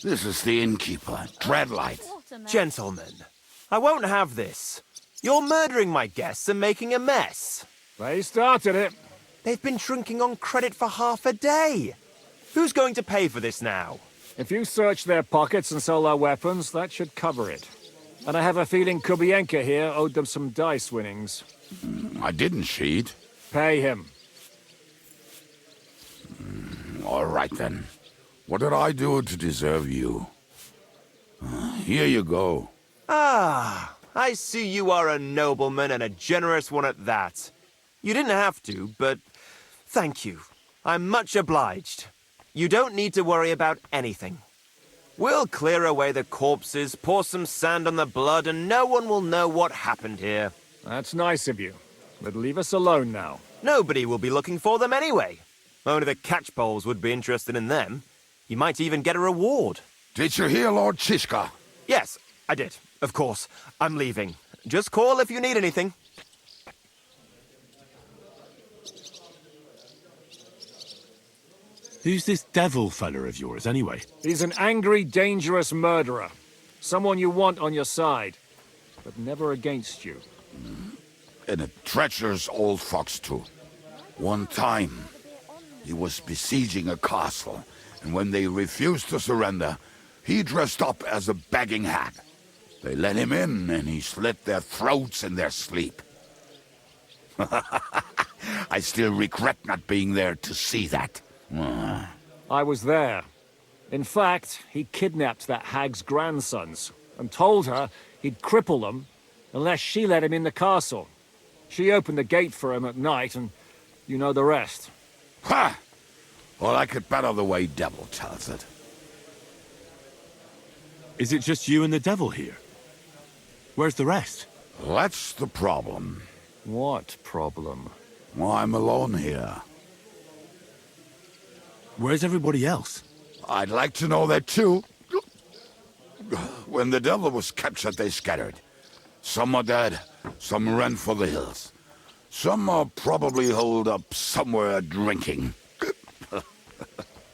This is the innkeeper, Dreadlight. Gentlemen, I won't have this. You're murdering my guests and making a mess. They started it. They've been drinking on credit for half a day. Who's going to pay for this now? If you search their pockets and sell their weapons, that should cover it. And I have a feeling Kubienka here owed them some dice winnings. I didn't cheat. Pay him. All right, then. What did I do to deserve you? Here you go. Ah, I see you are a nobleman and a generous one at that. You didn't have to, but thank you. I'm much obliged. You don't need to worry about anything. We'll clear away the corpses, pour some sand on the blood, and no one will know what happened here. That's nice of you. But leave us alone now. Nobody will be looking for them anyway. Only the catchpoles would be interested in them. You might even get a reward. Did you hear Lord Chishka? Yes, I did. Of course. I'm leaving. Just call if you need anything. Who's this devil fella of yours, anyway? He's an angry, dangerous murderer. Someone you want on your side, but never against you. And a treacherous old fox, too. One time, he was besieging a castle, and when they refused to surrender, he dressed up as a begging hag. They let him in, and he slit their throats in their sleep. I still regret not being there to see that. I was there. In fact, he kidnapped that hag's grandsons and told her he'd cripple them unless she let him in the castle. She opened the gate for him at night, and you know the rest. Ha! Well, I could better the way Devil tells it. Is it just you and the devil here? Where's the rest? That's the problem. What problem? Well, I'm alone here. Where's everybody else? I'd like to know that too. When the devil was captured, they scattered. Some are dead, some ran for the hills. Some are probably holed up somewhere drinking.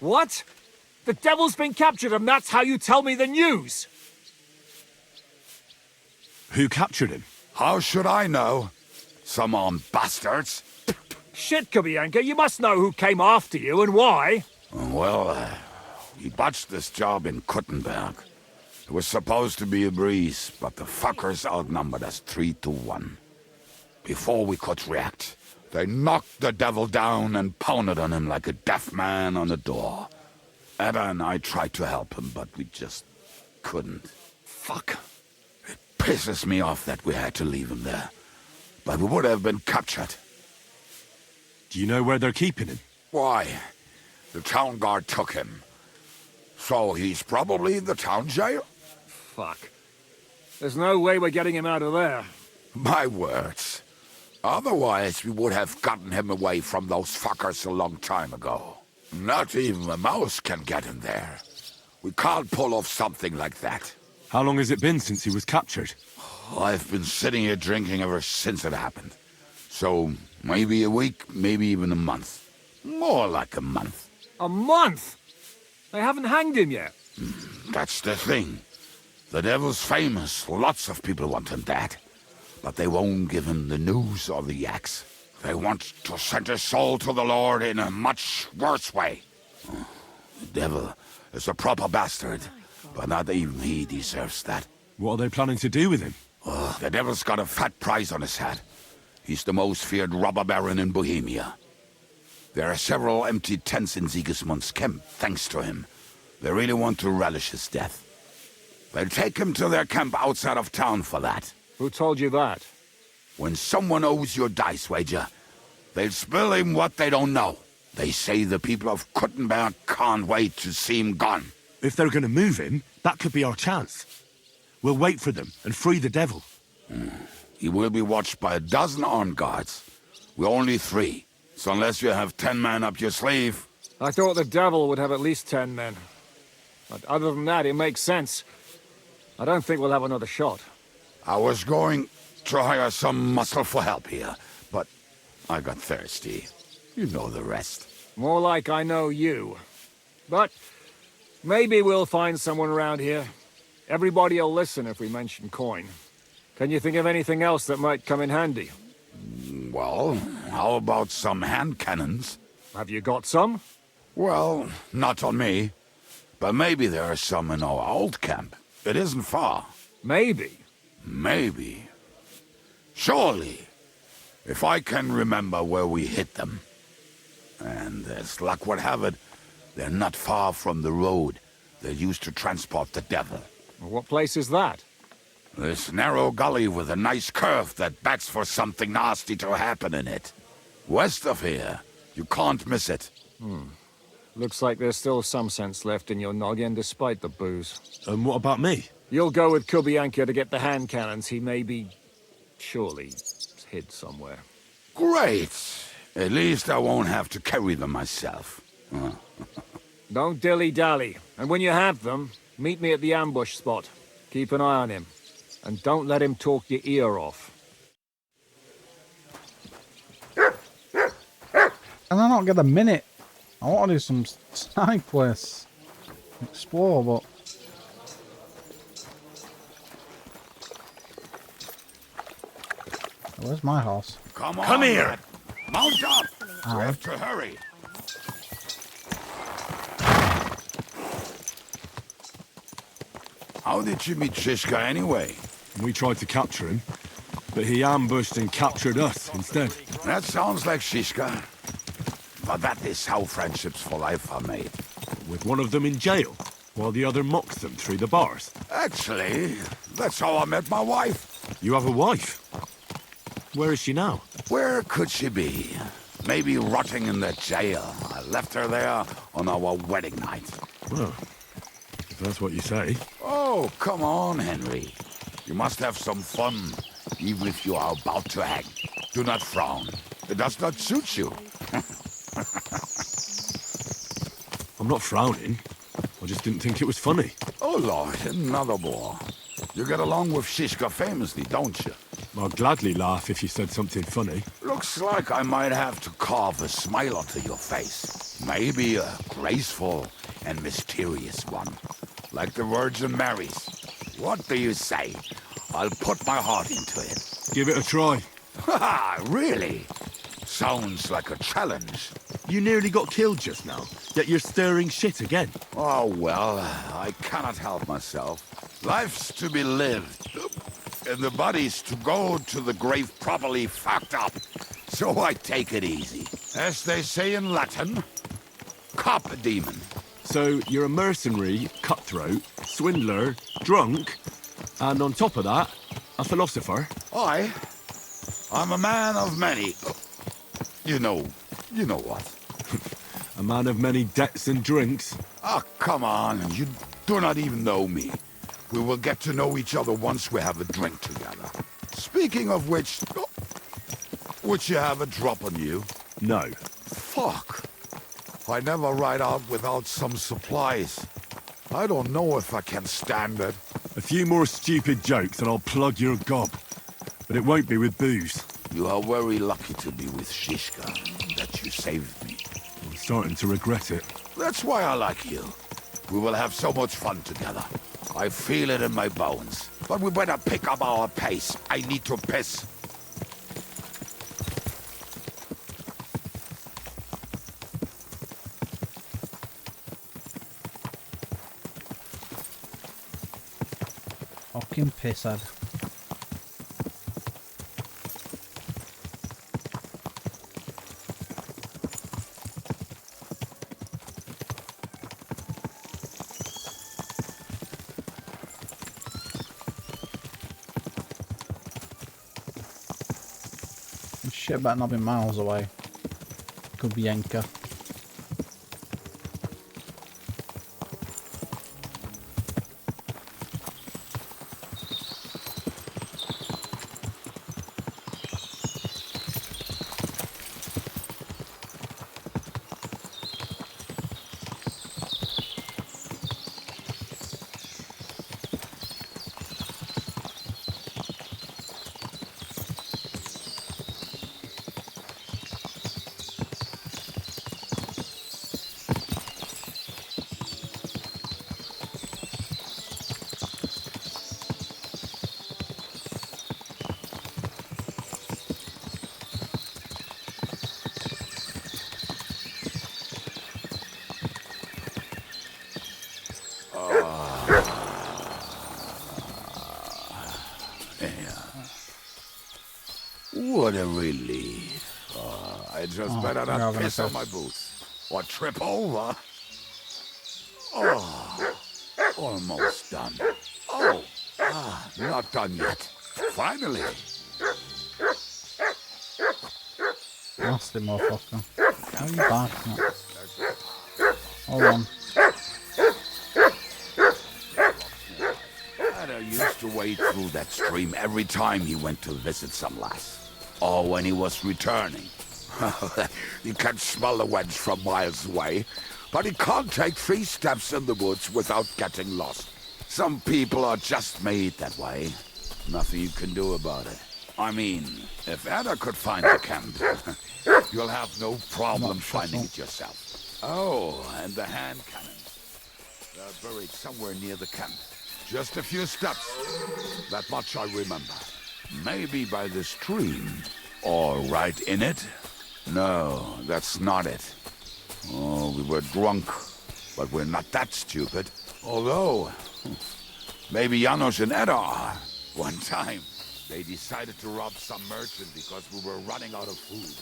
What? The devil's been captured and that's how you tell me the news? Who captured him? How should I know? Some armed bastards. Shit, Kubienka, you must know who came after you and why. Well, he botched this job in Kuttenberg. It was supposed to be a breeze, but the fuckers outnumbered us 3-1. Before we could react, they knocked the devil down and pounded on him like a deaf man on a door. Ada and I tried to help him, but we just couldn't. Fuck. It pisses me off that we had to leave him there. But we would have been captured. Do you know where they're keeping him? Why? The town guard took him. So he's probably in the town jail? Fuck. There's no way we're getting him out of there. My words. Otherwise, we would have gotten him away from those fuckers a long time ago. Not even a mouse can get in there. We can't pull off something like that. How long has it been since he was captured? I've been sitting here drinking ever since it happened. So, maybe a week, maybe even a month. More like a month. A month? They haven't hanged him yet. That's the thing. The devil's famous. Lots of people want him dead. But they won't give him the news or the axe. They want to send his soul to the Lord in a much worse way. The devil is a proper bastard, but not even he deserves that. What are they planning to do with him? The devil's got a fat price on his head. He's the most feared robber baron in Bohemia. There are several empty tents in Sigismund's camp, thanks to him. They really want to relish his death. They'll take him to their camp outside of town for that. Who told you that? When someone owes you a dice wager, they'll spill him what they don't know. They say the people of Kuttenberg can't wait to see him gone. If they're gonna move him, that could be our chance. We'll wait for them and free the devil. He will be watched by a dozen armed guards. We're only 3. So unless you have 10 men up your sleeve... I thought the devil would have at least 10 men. But other than that, it makes sense. I don't think we'll have another shot. I was going to hire some muscle for help here, but I got thirsty. You know the rest. More like I know you. But maybe we'll find someone around here. Everybody will listen if we mention coin. Can you think of anything else that might come in handy? Well, how about some hand cannons? Have you got some? Well, not on me. But maybe there are some in our old camp. It isn't far. Maybe? Maybe. Surely. If I can remember where we hit them. And as luck would have it, they're not far from the road they used to transport the devil. What place is that? This narrow gully with a nice curve that backs for something nasty to happen in it. West of here. You can't miss it. Looks like there's still some sense left in your noggin despite the booze. And what about me? You'll go with Kubianka to get the hand cannons he may be... surely hid somewhere. Great! At least I won't have to carry them myself. Don't dilly-dally. And when you have them, meet me at the ambush spot. Keep an eye on him. And don't let him talk your ear off. And I not get a minute. I want to do some side quests. Explore, but... Where's my horse? Come on! Come here! Mount up! Ow. We have to hurry. How did you meet Shishka anyway? We tried to capture him, but he ambushed and captured us instead. That sounds like Shishka. But that is how friendships for life are made. With one of them in jail, while the other mocks them through the bars. Actually, that's how I met my wife. You have a wife? Where is she now? Where could she be? Maybe rotting in the jail. I left her there on our wedding night. Well, if that's what you say. Oh, come on, Henry. You must have some fun, even if you are about to hang. Do not frown. It does not suit you. I'm not frowning. I just didn't think it was funny. Oh, Lord, another bore. You get along with Shishka famously, don't you? I'd gladly laugh if you said something funny. Looks like I might have to carve a smile onto your face. Maybe a graceful and mysterious one. Like the Virgin Mary's. What do you say? I'll put my heart into it. Give it a try. Ha! Really? Sounds like a challenge. You nearly got killed just now, yet you're stirring shit again. Oh, well, I cannot help myself. Life's to be lived, and the body's to go to the grave properly fucked up. So I take it easy. As they say in Latin, cop a demon. So you're a mercenary, cutthroat, swindler, drunk, and on top of that, a philosopher? I'm a man of many... You know what. A man of many debts and drinks? Ah, come on, you do not even know me. We will get to know each other once we have a drink together. Speaking of which, would you have a drop on you? No. Fuck. I never ride out without some supplies. I don't know if I can stand it. A few more stupid jokes and I'll plug your gob. But it won't be with booze. You are very lucky to be with Shishka, that you saved me. I'm starting to regret it. That's why I like you. We will have so much fun together. I feel it in my bones. But we better pick up our pace. I need to piss. Fucking pisshead. Shit better not be miles away. Could be Yenka. What a relief. I just better not piss on my boots. Or trip over. Oh, almost done. Oh, not done yet. Finally. Nasty motherfucker. How are you barking at? Hold on. Ada used to wade through that stream every time he went to visit some lass. Or when he was returning. He can smell the wench from miles away, but he can't take 3 steps in the woods without getting lost. Some people are just made that way. Nothing you can do about it. I mean, if Ada could find the camp, you'll have no problem finding it yourself. Oh, and the hand cannons. They're buried somewhere near the camp. Just a few steps. That much I remember. Maybe by the stream. Or right in it? No, that's not it. Oh, we were drunk. But we're not that stupid. Although, maybe Janos and Edda are. One time, they decided to rob some merchant because we were running out of food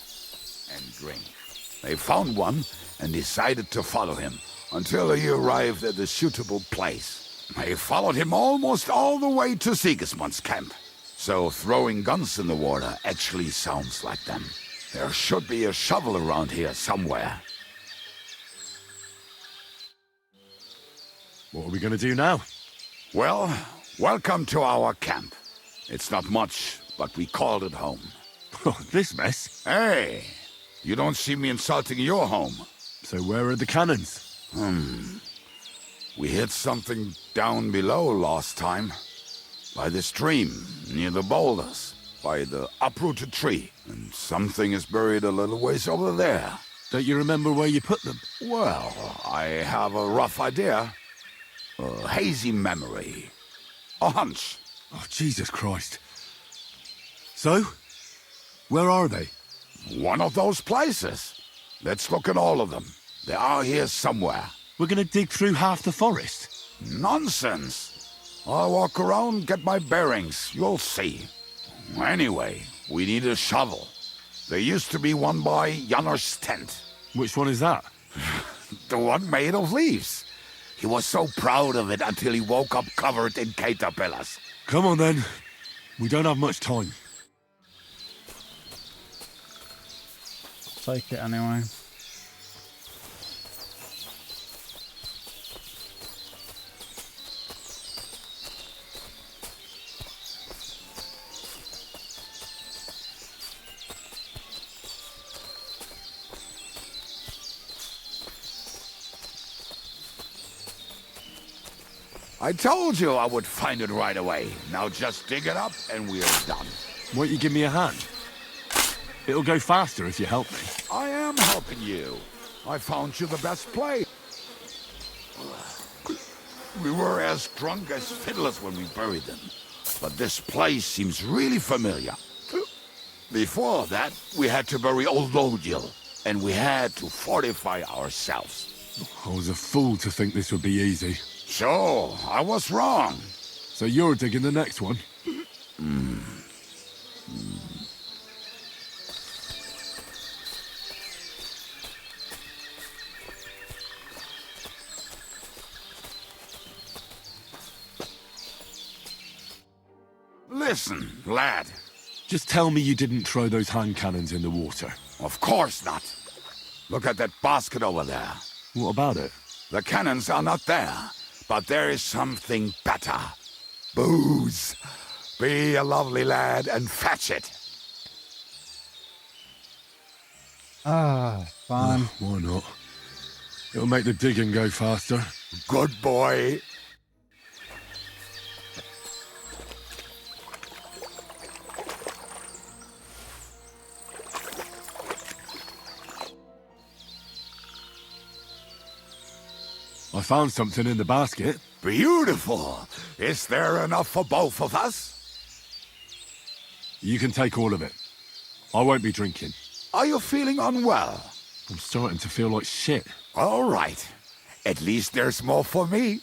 and drink. They found one and decided to follow him until he arrived at a suitable place. They followed him almost all the way to Sigismund's camp. So throwing guns in the water actually sounds like them. There should be a shovel around here somewhere. What are we going to do now? Well, welcome to our camp. It's not much, but we called it home. This mess? Hey, you don't see me insulting your home. So where are the cannons? We hit something down below last time. By the stream, near the boulders, by the uprooted tree. And something is buried a little ways over there. Don't you remember where you put them? Well, I have a rough idea. A hazy memory. A hunch. Oh, Jesus Christ. So? Where are they? One of those places. Let's look at all of them. They are here somewhere. We're gonna dig through half the forest? Nonsense. I'll walk around, get my bearings. You'll see. Anyway, we need a shovel. There used to be one by Janos' tent. Which one is that? The one made of leaves. He was so proud of it until he woke up covered in caterpillars. Come on then. We don't have much time. Take it anyway. I told you I would find it right away. Now just dig it up and we're done. Won't you give me a hand? It'll go faster if you help me. I am helping you. I found you the best place. We were as drunk as fiddlers when we buried them. But this place seems really familiar. Before that, we had to bury old Lodil, and we had to fortify ourselves. I was a fool to think this would be easy. So, I was wrong. So you're digging the next one? Listen, lad. Just tell me you didn't throw those hand cannons in the water. Of course not. Look at that basket over there. What about it? The cannons are not there, but there is something better. Booze. Be a lovely lad and fetch it. Fine. Why not? It'll make the digging go faster. Good boy. I found something in the basket. Beautiful. Is there enough for both of us? You can take all of it. I won't be drinking. Are you feeling unwell? I'm starting to feel like shit. All right. At least there's more for me.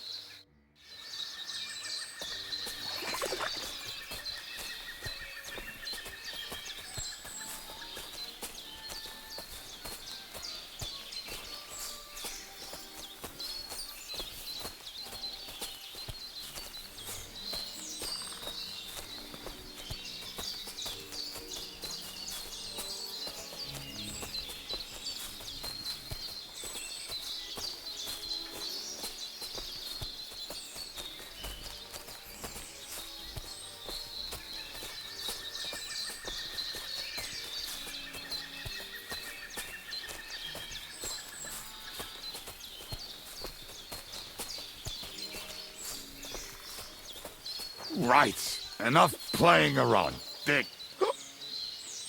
right. Enough playing around, Dick.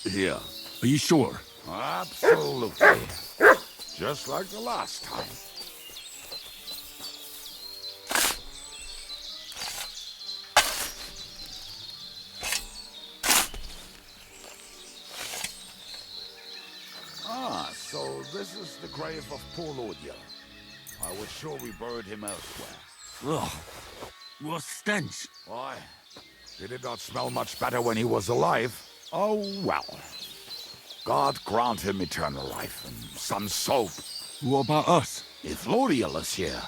Here. Are you sure? Absolutely. Just like the last time. Ah, so this is the grave of poor Lord Yell. I was sure we buried him elsewhere. Ugh. What stench? Why? He did not smell much better when he was alive. Oh, well. God grant him eternal life and some soap. What about us? If Lodiel is here,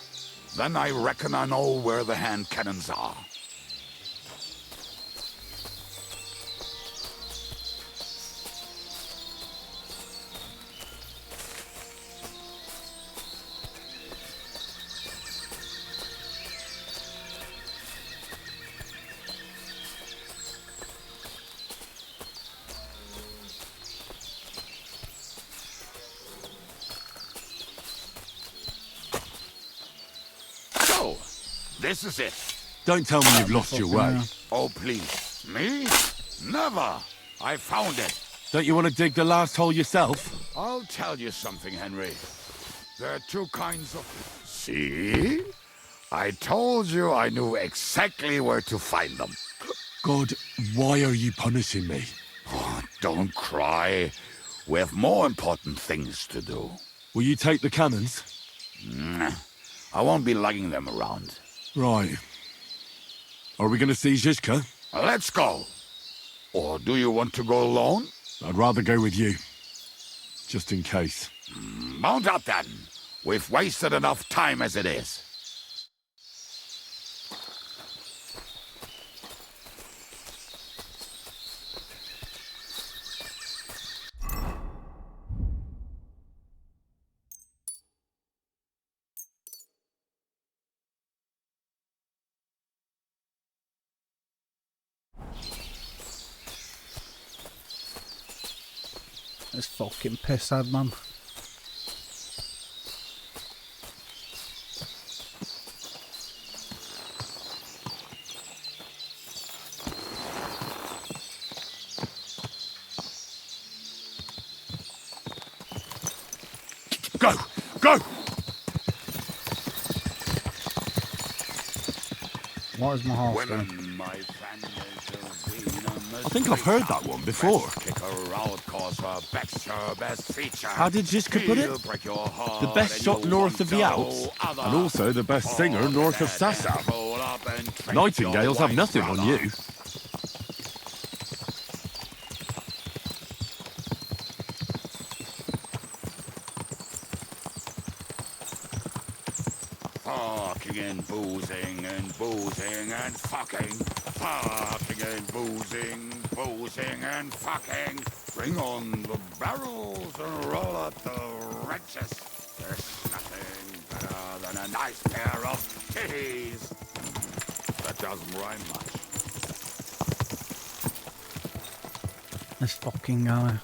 then I reckon I know where the hand cannons are. This is it. Don't tell me you've lost your way. Oh, please. Me? Never. I found it. Don't you want to dig the last hole yourself? I'll tell you something, Henry. There are two kinds of... See? I told you I knew exactly where to find them. God, why are you punishing me? Oh, don't cry. We have more important things to do. Will you take the cannons? I won't be lugging them around. Right. Are we going to see Zizka? Let's go. Or do you want to go alone? I'd rather go with you. Just in case. Mount up then. We've wasted enough time as it is. This fucking pisshead, man. Go! Go! What is my horse doing? I think I've heard that one before. How did Zizka put it? The best shot north of the Alps, and also the best singer north of Sasau. Nightingales have nothing on you. Fucking and boozing and fucking. Fucking and boozing and fucking. Bring on the barrels and roll out the wrenches. There's nothing better than a nice pair of titties. That doesn't rhyme much. This fucking guy.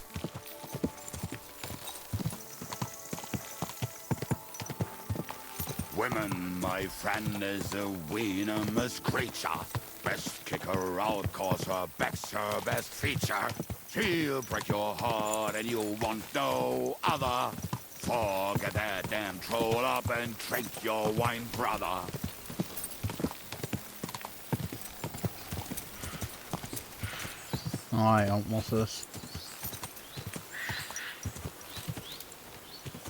Women, my friend, is a venomous creature. Best kick her out, cause her back's her best feature. She'll break your heart and you'll want no other. Forget that damn troll up and drink your wine, brother. Alright, what's this?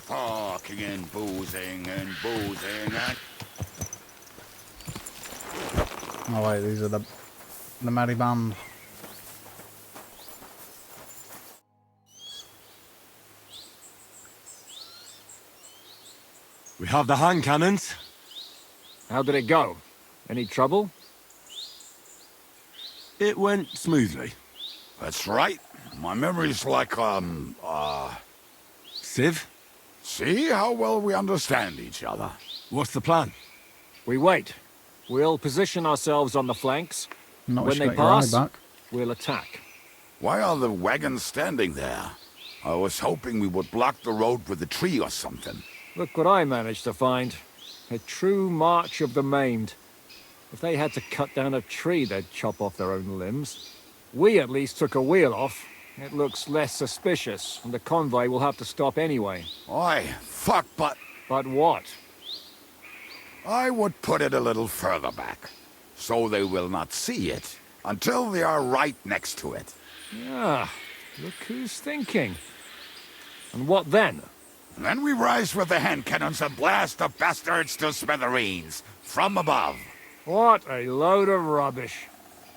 Fucking and boozing and. Oh wait, these are the merry band. We have the hand cannons. How did it go? Any trouble? It went smoothly. That's right. My memory's like, Civ? See how well we understand each other. What's the plan? We wait. We'll position ourselves on the flanks. Not when they got your eye pass, back. we'll attack. Why are the wagons standing there? I was hoping we would block the road with a tree or something. Look what I managed to find. A true march of the maimed. If they had to cut down a tree, they'd chop off their own limbs. We at least took a wheel off. It looks less suspicious, and the convoy will have to stop anyway. Oi, fuck, but... But what? I would put it a little further back, so they will not see it until they are right next to it. Ah, look who's thinking. And what then? Then we rise with the hand cannons and blast the bastards to smithereens, from above. What a load of rubbish.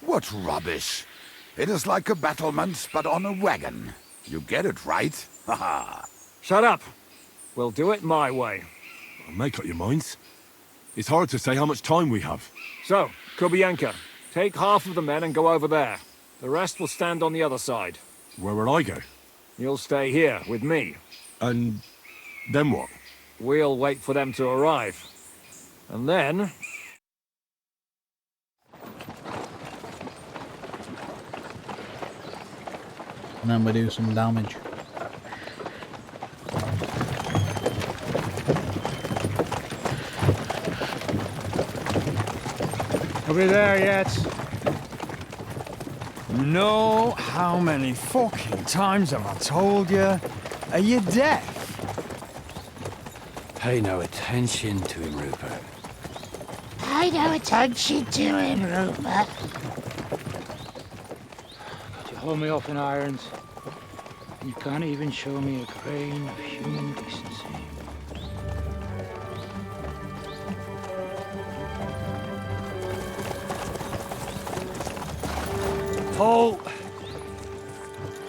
What rubbish? It is like a battlement, but on a wagon. You get it, right? Haha. Shut up. We'll do it my way. Make up your minds. It's hard to say how much time we have. So, Kubienka, take half of the men and go over there. The rest will stand on the other side. Where will I go? You'll stay here with me. And then what? We'll wait for them to arrive. And then... And then we do some damage. Are we there yet? No, how many fucking times have I told you? Are you deaf? Pay no attention to him, Rupert. Pay no attention to him, Rupert. You hold me up in irons. You can't even show me a grain of human decency. Paul!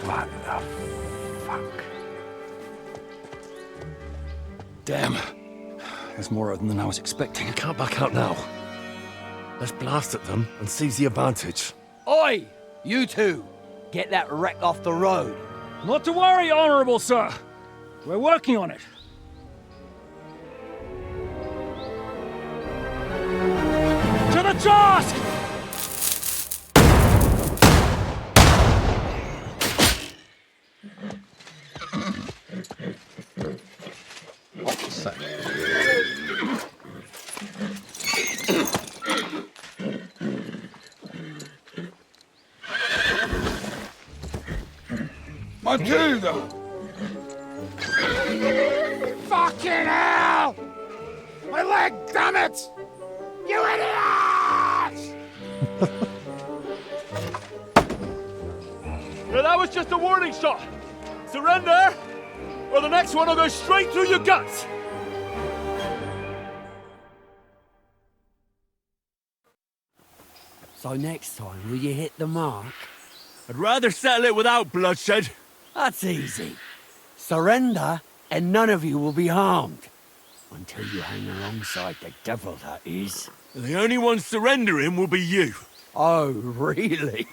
What the fuck? Damn. There's more of them than I was expecting. Can't back out now. Let's blast at them and seize the advantage. Oi! You two! Get that wreck off the road. Not to worry, Honorable Sir. We're working on it. To the task! Matilda! Fucking hell! My leg, damn it! You idiots! Now that was just a warning shot. Surrender, or the next one will go straight through your guts. So next time, will you hit the mark? I'd rather settle it without bloodshed. That's easy. Surrender, and none of you will be harmed. Until you hang alongside the devil, that is. The only one surrendering will be you. Oh, really?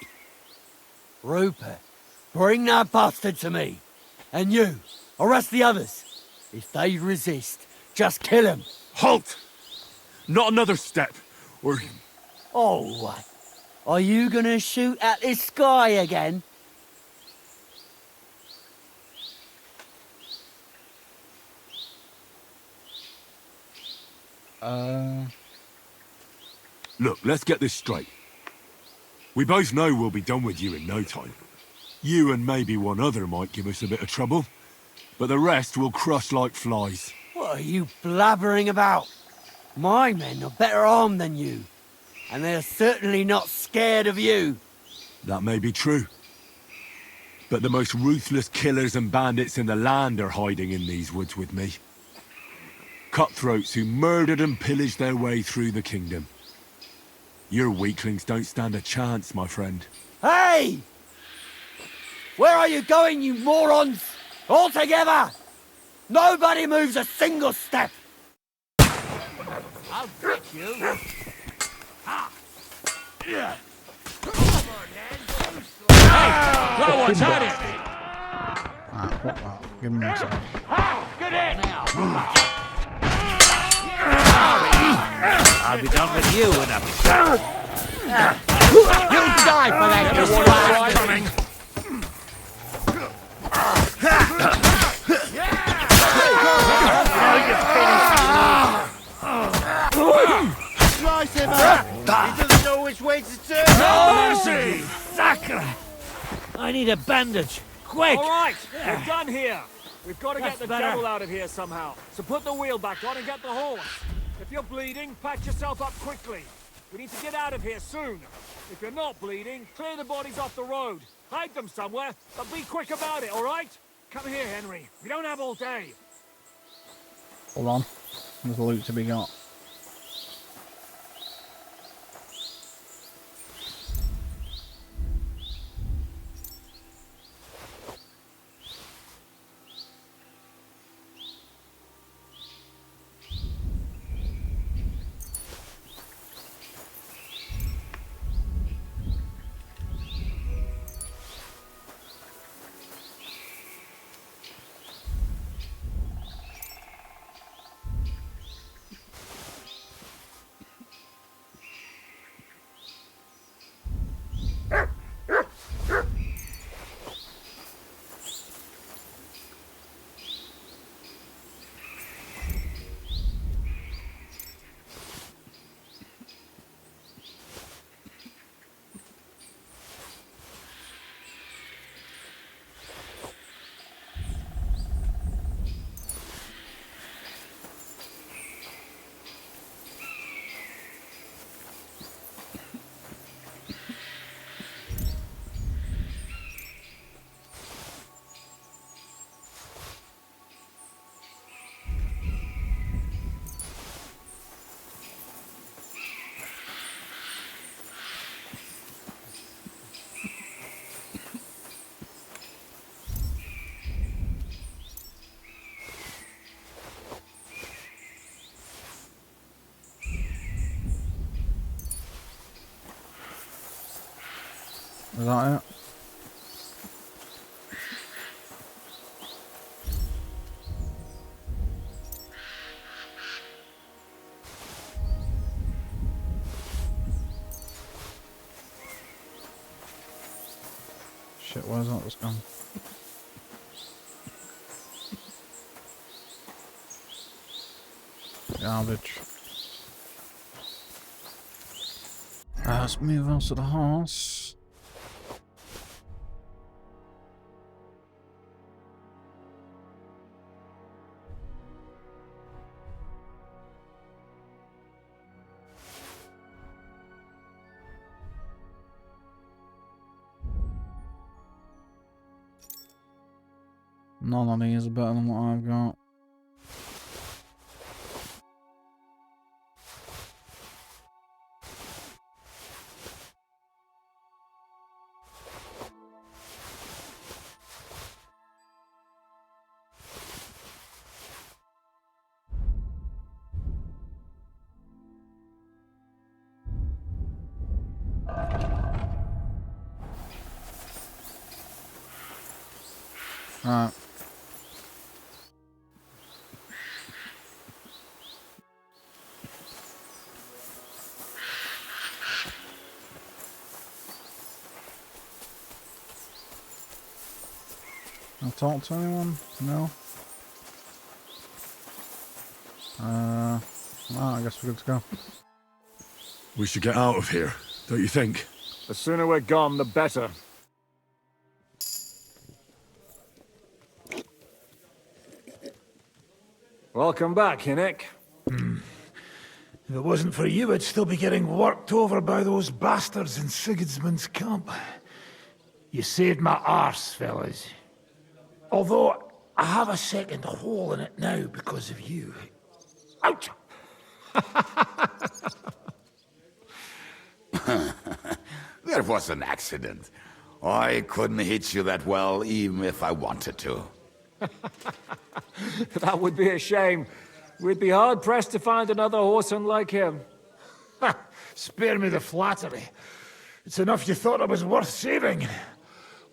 Rupert, bring that bastard to me. And you, arrest the others. If they resist, just kill them. Halt! Not another step, or... Oh, what? Are you gonna shoot at this sky again? Look, let's get this straight. We both know we'll be done with you in no time. You and maybe one other might give us a bit of trouble, but the rest will crush like flies. What are you blabbering about? My men are better armed than you, and they're certainly not scared of you. That may be true. But the most ruthless killers and bandits in the land are hiding in these woods with me. Cutthroats who murdered and pillaged their way through the kingdom. Your weaklings don't stand a chance, my friend. Hey! Where are you going, you morons? All together! Nobody moves a single step! I'll get you! Ha! Yeah. Hey! No one's at it! Give me a second. Get in! I'll be done with you in a bit. You'll die for that, you swine! Coming! Slice him up! I need a bandage. Quick! All right, we're done here. We've got to get the better. devil out of here somehow. So put the wheel back on and get the horse. If you're bleeding, patch yourself up quickly. We need to get out of here soon. If you're not bleeding, clear the bodies off the road. Hide them somewhere, but be quick about it, all right? Come here, Henry. We don't have all day. Hold on. There's loot to be got. Is that it? Shit, where's that was gone? Garbage. Let's move on to the horse. None of these are better than what I've got. Alright. I'll talk to anyone? No? Well, I guess we're good to go. We should get out of here, don't you think? The sooner we're gone, the better. Welcome back, Hinnick. If it wasn't for you, I'd still be getting worked over by those bastards in Sigismund's camp. You saved my arse, fellas. Although, I have a second hole in it now because of you. Ouch! That was an accident. I couldn't hit you that well, even if I wanted to. That would be a shame. We'd be hard-pressed to find another horseman like him. Spare me the flattery. It's enough you thought I was worth saving.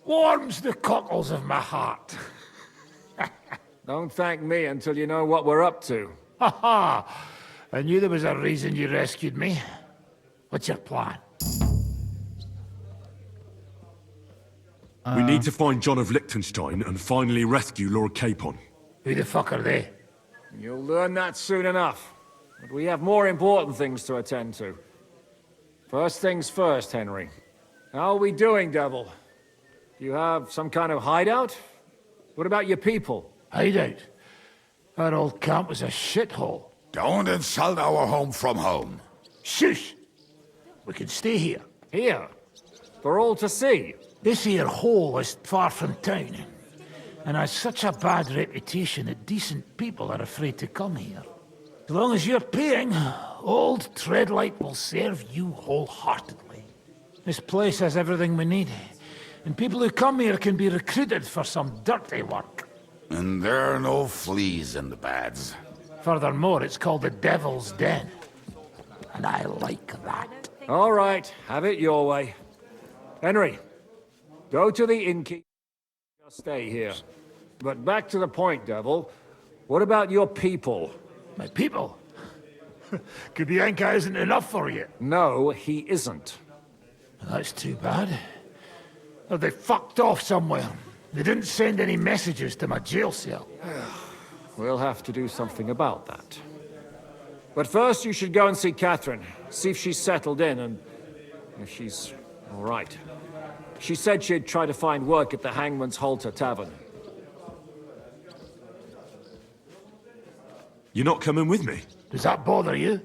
Warms the cockles of my heart. Don't thank me until you know what we're up to. Ha ha! I knew there was a reason you rescued me. What's your plan? We need to find John of Liechtenstein and finally rescue Lord Capon. Who the fuck are they? You'll learn that soon enough. But we have more important things to attend to. First things first, Henry. How are we doing, Devil? You have some kind of hideout? What about your people? Hideout? Our old camp was a shithole. Don't insult our home from home. Shush! We can stay here. Here? For all to see? This here hole is far from town, and has such a bad reputation that decent people are afraid to come here. As long as you're paying, old Treadlight will serve you wholeheartedly. This place has everything we need, and people who come here can be recruited for some dirty work. And there are no fleas in the beds. Furthermore, it's called the Devil's Den, and I like that. All right, have it your way. Henry, go to the innkeeper. Stay here. But back to the point, Devil. What about your people? My people? Kubienka isn't enough for you. No, he isn't. That's too bad. Oh, they fucked off somewhere. They didn't send any messages to my jail cell. We'll have to do something about that. But first you should go and see Catherine. See if she's settled in and if she's all right. She said she'd try to find work at the Hangman's Halter Tavern. You're not coming with me? Does that bother you?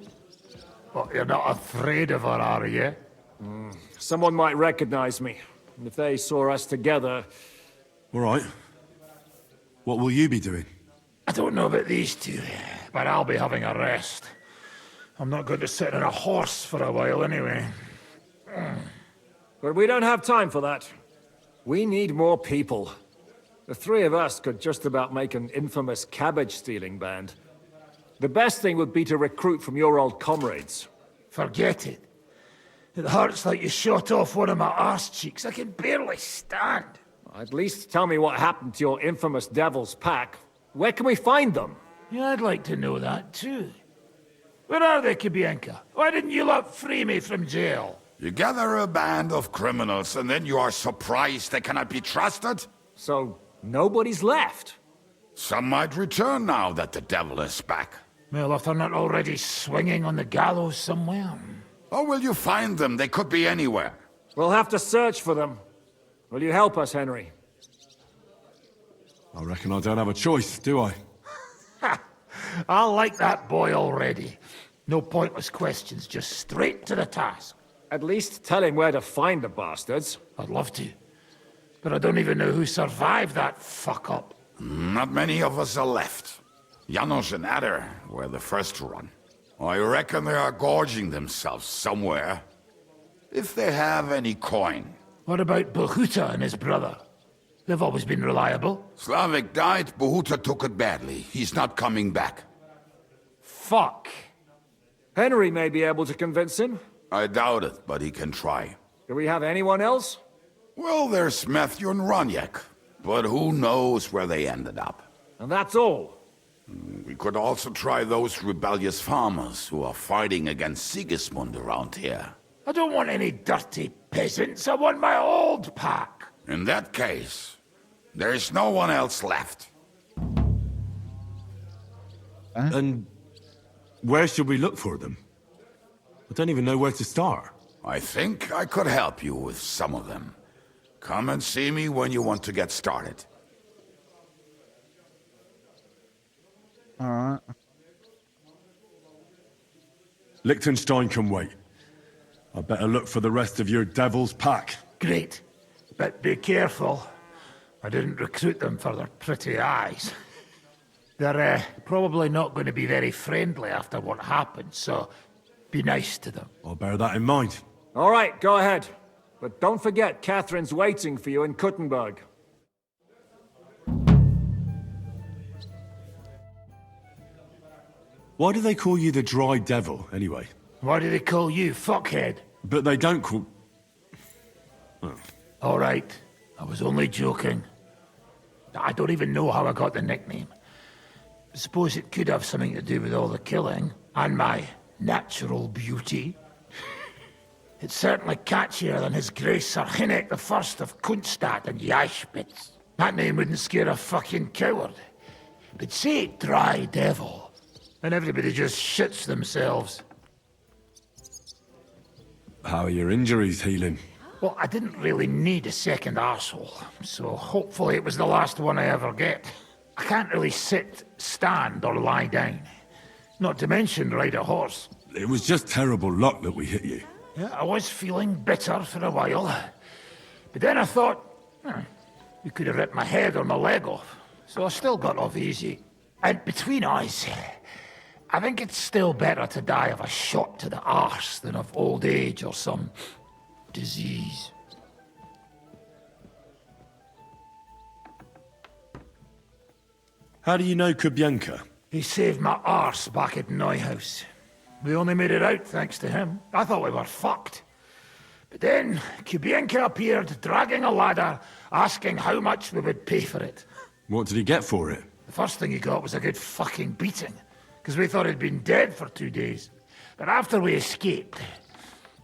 Well, you're not afraid of her, are you? Someone might recognize me. And if they saw us together... All right. What will you be doing? I don't know about these two, but I'll be having a rest. I'm not going to sit on a horse for a while anyway. But we don't have time for that. We need more people. The three of us could just about make an infamous cabbage-stealing band. The best thing would be to recruit from your old comrades. Forget it. It hurts like you shot off one of my arse cheeks. I can barely stand. At least tell me what happened to your infamous Devil's Pack. Where can we find them? Yeah, I'd like to know that too. Where are they, Kubienka? Why didn't you lot free me from jail? You gather a band of criminals and then you are surprised they cannot be trusted? So, nobody's left? Some might return now that the devil is back. Well, if they're not already swinging on the gallows somewhere. Or will you find them? They could be anywhere. We'll have to search for them. Will you help us, Henry? I reckon I don't have a choice, do I? I like that boy already. No pointless questions, just straight to the task. At least tell him where to find the bastards. I'd love to. But I don't even know who survived that fuck-up. Not many of us are left. Janos and Adder were the first to run. I reckon they are gorging themselves somewhere. If they have any coin. What about Bohuta and his brother? They've always been reliable. Slavik died, Bohuta took it badly. He's not coming back. Fuck. Henry may be able to convince him. I doubt it, but he can try. Do we have anyone else? Well, there's Matthew and Roniek, but who knows where they ended up. And that's all. We could also try those rebellious farmers who are fighting against Sigismund around here. I don't want any dirty peasants. I want my old pack. In that case, there's no one else left. And where should we look for them? I don't even know where to start. I think I could help you with some of them. Come and see me when you want to get started. Alright. Liechtenstein can wait. I better look for the rest of your Devil's Pack. Great. But be careful. I didn't recruit them for their pretty eyes. They're probably not going to be very friendly after what happened, so be nice to them. I'll bear that in mind. All right, go ahead. But don't forget, Catherine's waiting for you in Kuttenberg. Why do they call you the Dry Devil, anyway? Why do they call you fuckhead? But they don't call... Oh. All right. I was only joking. I don't even know how I got the nickname. I suppose it could have something to do with all the killing, and my natural beauty. It's certainly catchier than His Grace Sir Hinnek the First of Kunstadt and Yashpitz. That name wouldn't scare a fucking coward. But say Dry Devil, and everybody just shits themselves. How are your injuries healing? Well, I didn't really need a second arsehole, so hopefully it was the last one I ever get. I can't really sit, stand, or lie down. Not to mention ride a horse. It was just terrible luck that we hit you. Yeah, I was feeling bitter for a while. But then I thought, you could have ripped my head or my leg off. So I still got off easy. And between us, I think it's still better to die of a shot to the arse than of old age or some disease. How do you know Kubienka? He saved my arse back at Neuhaus. We only made it out thanks to him. I thought we were fucked. But then Kubienka appeared, dragging a ladder, asking how much we would pay for it. What did he get for it? The first thing he got was a good fucking beating, because we thought he'd been dead for 2 days. But after we escaped,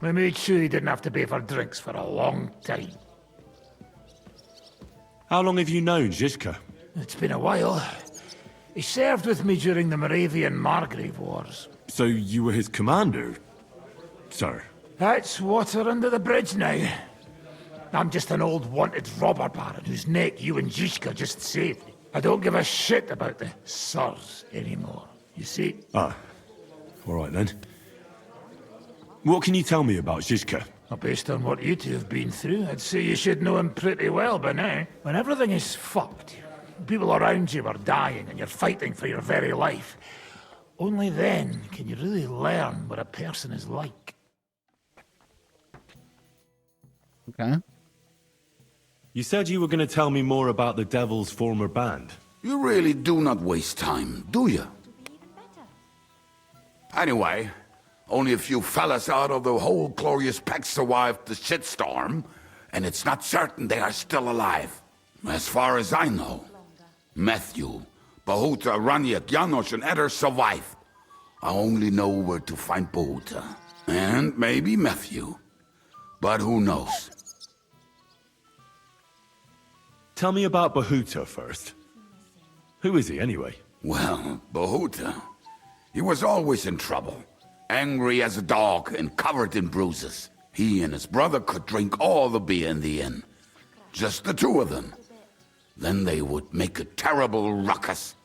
we made sure he didn't have to pay for drinks for a long time. How long have you known Zizka? It's been a while. He served with me during the Moravian-Margrave Wars. So you were his commander, sir? That's water under the bridge now. I'm just an old wanted robber baron whose neck you and Zizka just saved. I don't give a shit about the sirs anymore, you see? Ah, all right then. What can you tell me about Zizka? Well, based on what you two have been through, I'd say you should know him pretty well by now. When everything is fucked, people around you are dying and you're fighting for your very life, only then can you really learn what a person is like. Okay. You said you were going to tell me more about the Devil's former band. You really do not waste time, do you? Anyway, only a few fellas out of the whole glorious pack survived the shitstorm, and it's not certain they are still alive. As far as I know, Matthew, Bahuta, Raniak, Janosch, and Eder survived. I only know where to find Bahuta. And maybe Matthew. But who knows? Tell me about Bahuta first. Who is he, anyway? Well, Bahuta, he was always in trouble. Angry as a dog and covered in bruises. He and his brother could drink all the beer in the inn. Just the two of them. Then they would make a terrible ruckus.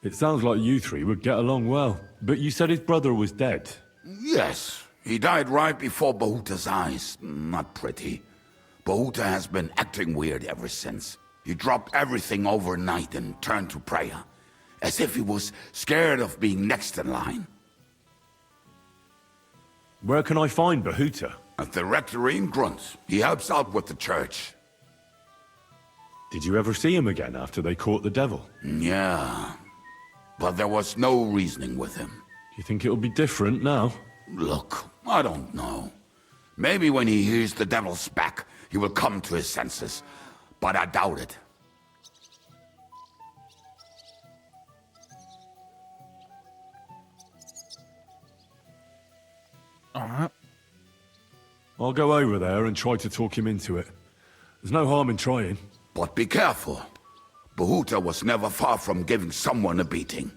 It sounds like you three would get along well. But you said his brother was dead. Yes, he died right before Bahuta's eyes. Not pretty. Bahuta has been acting weird ever since. He dropped everything overnight and turned to prayer. As if he was scared of being next in line. Where can I find Bahuta? At the rectory in Grunt. He helps out with the church. Did you ever see him again after they caught the devil? Yeah. But there was no reasoning with him. You think it'll be different now? Look, I don't know. Maybe when he hears the devil's back, he will come to his senses. But I doubt it. Alright. I'll go over there and try to talk him into it. There's no harm in trying. But be careful. Bahuta was never far from giving someone a beating.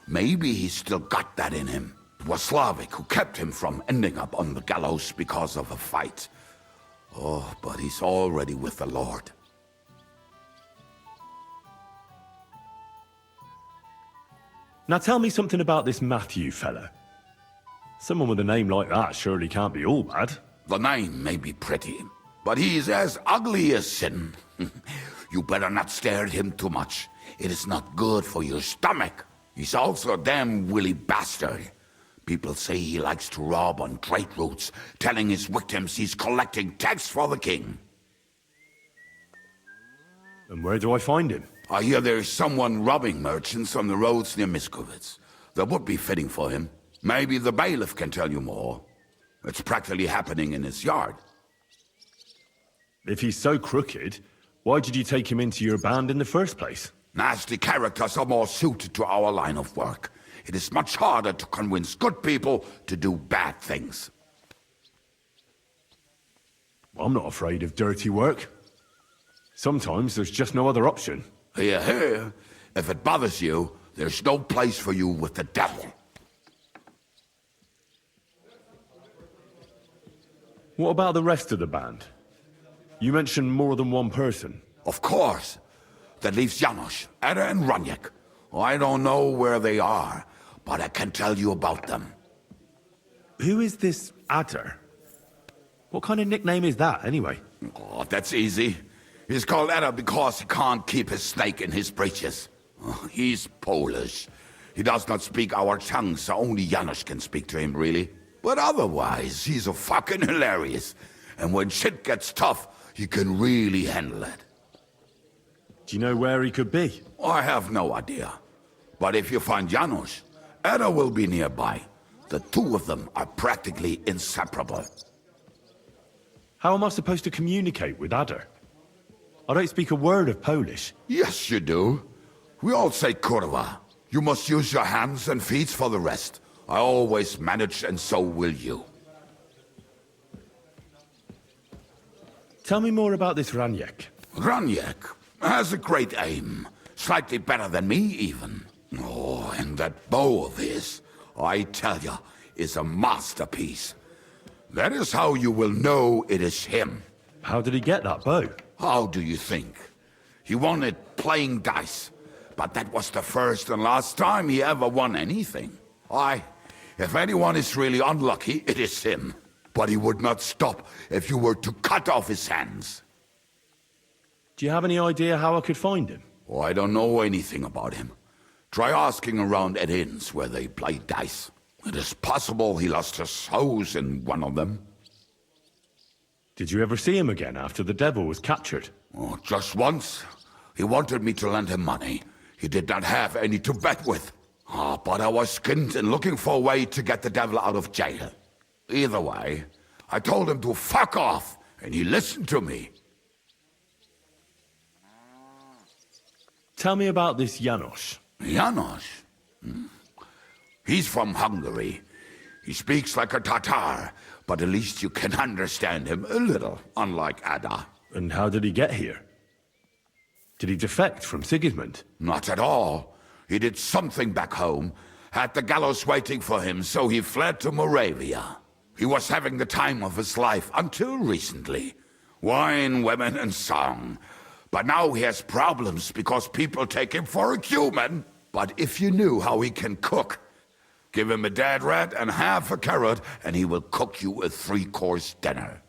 Maybe he's still got that in him. It was Slavik who kept him from ending up on the gallows because of a fight. Oh, but he's already with the Lord. Now tell me something about this Matthew fella. Someone with a name like that surely can't be all bad. The name may be pretty, but he's as ugly as sin. You better not stare at him too much. It is not good for your stomach. He's also a damn willy bastard. People say he likes to rob on trade routes, telling his victims he's collecting tax for the king. And where do I find him? I hear there's someone robbing merchants on the roads near Miskovitz. That would be fitting for him. Maybe the bailiff can tell you more. It's practically happening in his yard. If he's so crooked, why did you take him into your band in the first place? Nasty characters are more suited to our line of work. It is much harder to convince good people to do bad things. I'm not afraid of dirty work. Sometimes there's just no other option. Hear, hear. If it bothers you, there's no place for you with the devil. What about the rest of the band? You mentioned more than one person. Of course. That leaves Janos, Ada and Raniek. I don't know where they are, but I can tell you about them. Who is this Adder? What kind of nickname is that, anyway? Oh, that's easy. He's called Ada because he can't keep his snake in his breeches. He's Polish. He does not speak our tongue, so only Janos can speak to him, really. But otherwise, he's a fucking hilarious. And when shit gets tough, he can really handle it. Do you know where he could be? I have no idea. But if you find Janos, Ada will be nearby. The two of them are practically inseparable. How am I supposed to communicate with Adder? I don't speak a word of Polish. Yes, you do. We all say kurwa. You must use your hands and feet for the rest. I always manage, and so will you. Tell me more about this Raniek. Raniek has a great aim. Slightly better than me, even. Oh, and that bow of his, I tell ya, is a masterpiece. That is how you will know it is him. How did he get that bow? How do you think? He won it playing dice. But that was the first and last time he ever won anything. If anyone is really unlucky, it is him. But he would not stop if you were to cut off his hands. Do you have any idea how I could find him? Oh, I don't know anything about him. Try asking around at inns where they play dice. It is possible he lost his hose in one of them. Did you ever see him again after the devil was captured? Oh, just once. He wanted me to lend him money. He did not have any to bet with. But I was skinned and looking for a way to get the devil out of jail. Either way, I told him to fuck off, and he listened to me. Tell me about this Janos. Janos? He's from Hungary. He speaks like a Tatar, but at least you can understand him a little, unlike Ada. And how did he get here? Did he defect from Sigismund? Not at all. He did something back home, had the gallows waiting for him, so he fled to Moravia. He was having the time of his life until recently. Wine, women, and song. But now he has problems because people take him for a human. But if you knew how he can cook, give him a dead rat and half a carrot, and he will cook you a 3-course dinner.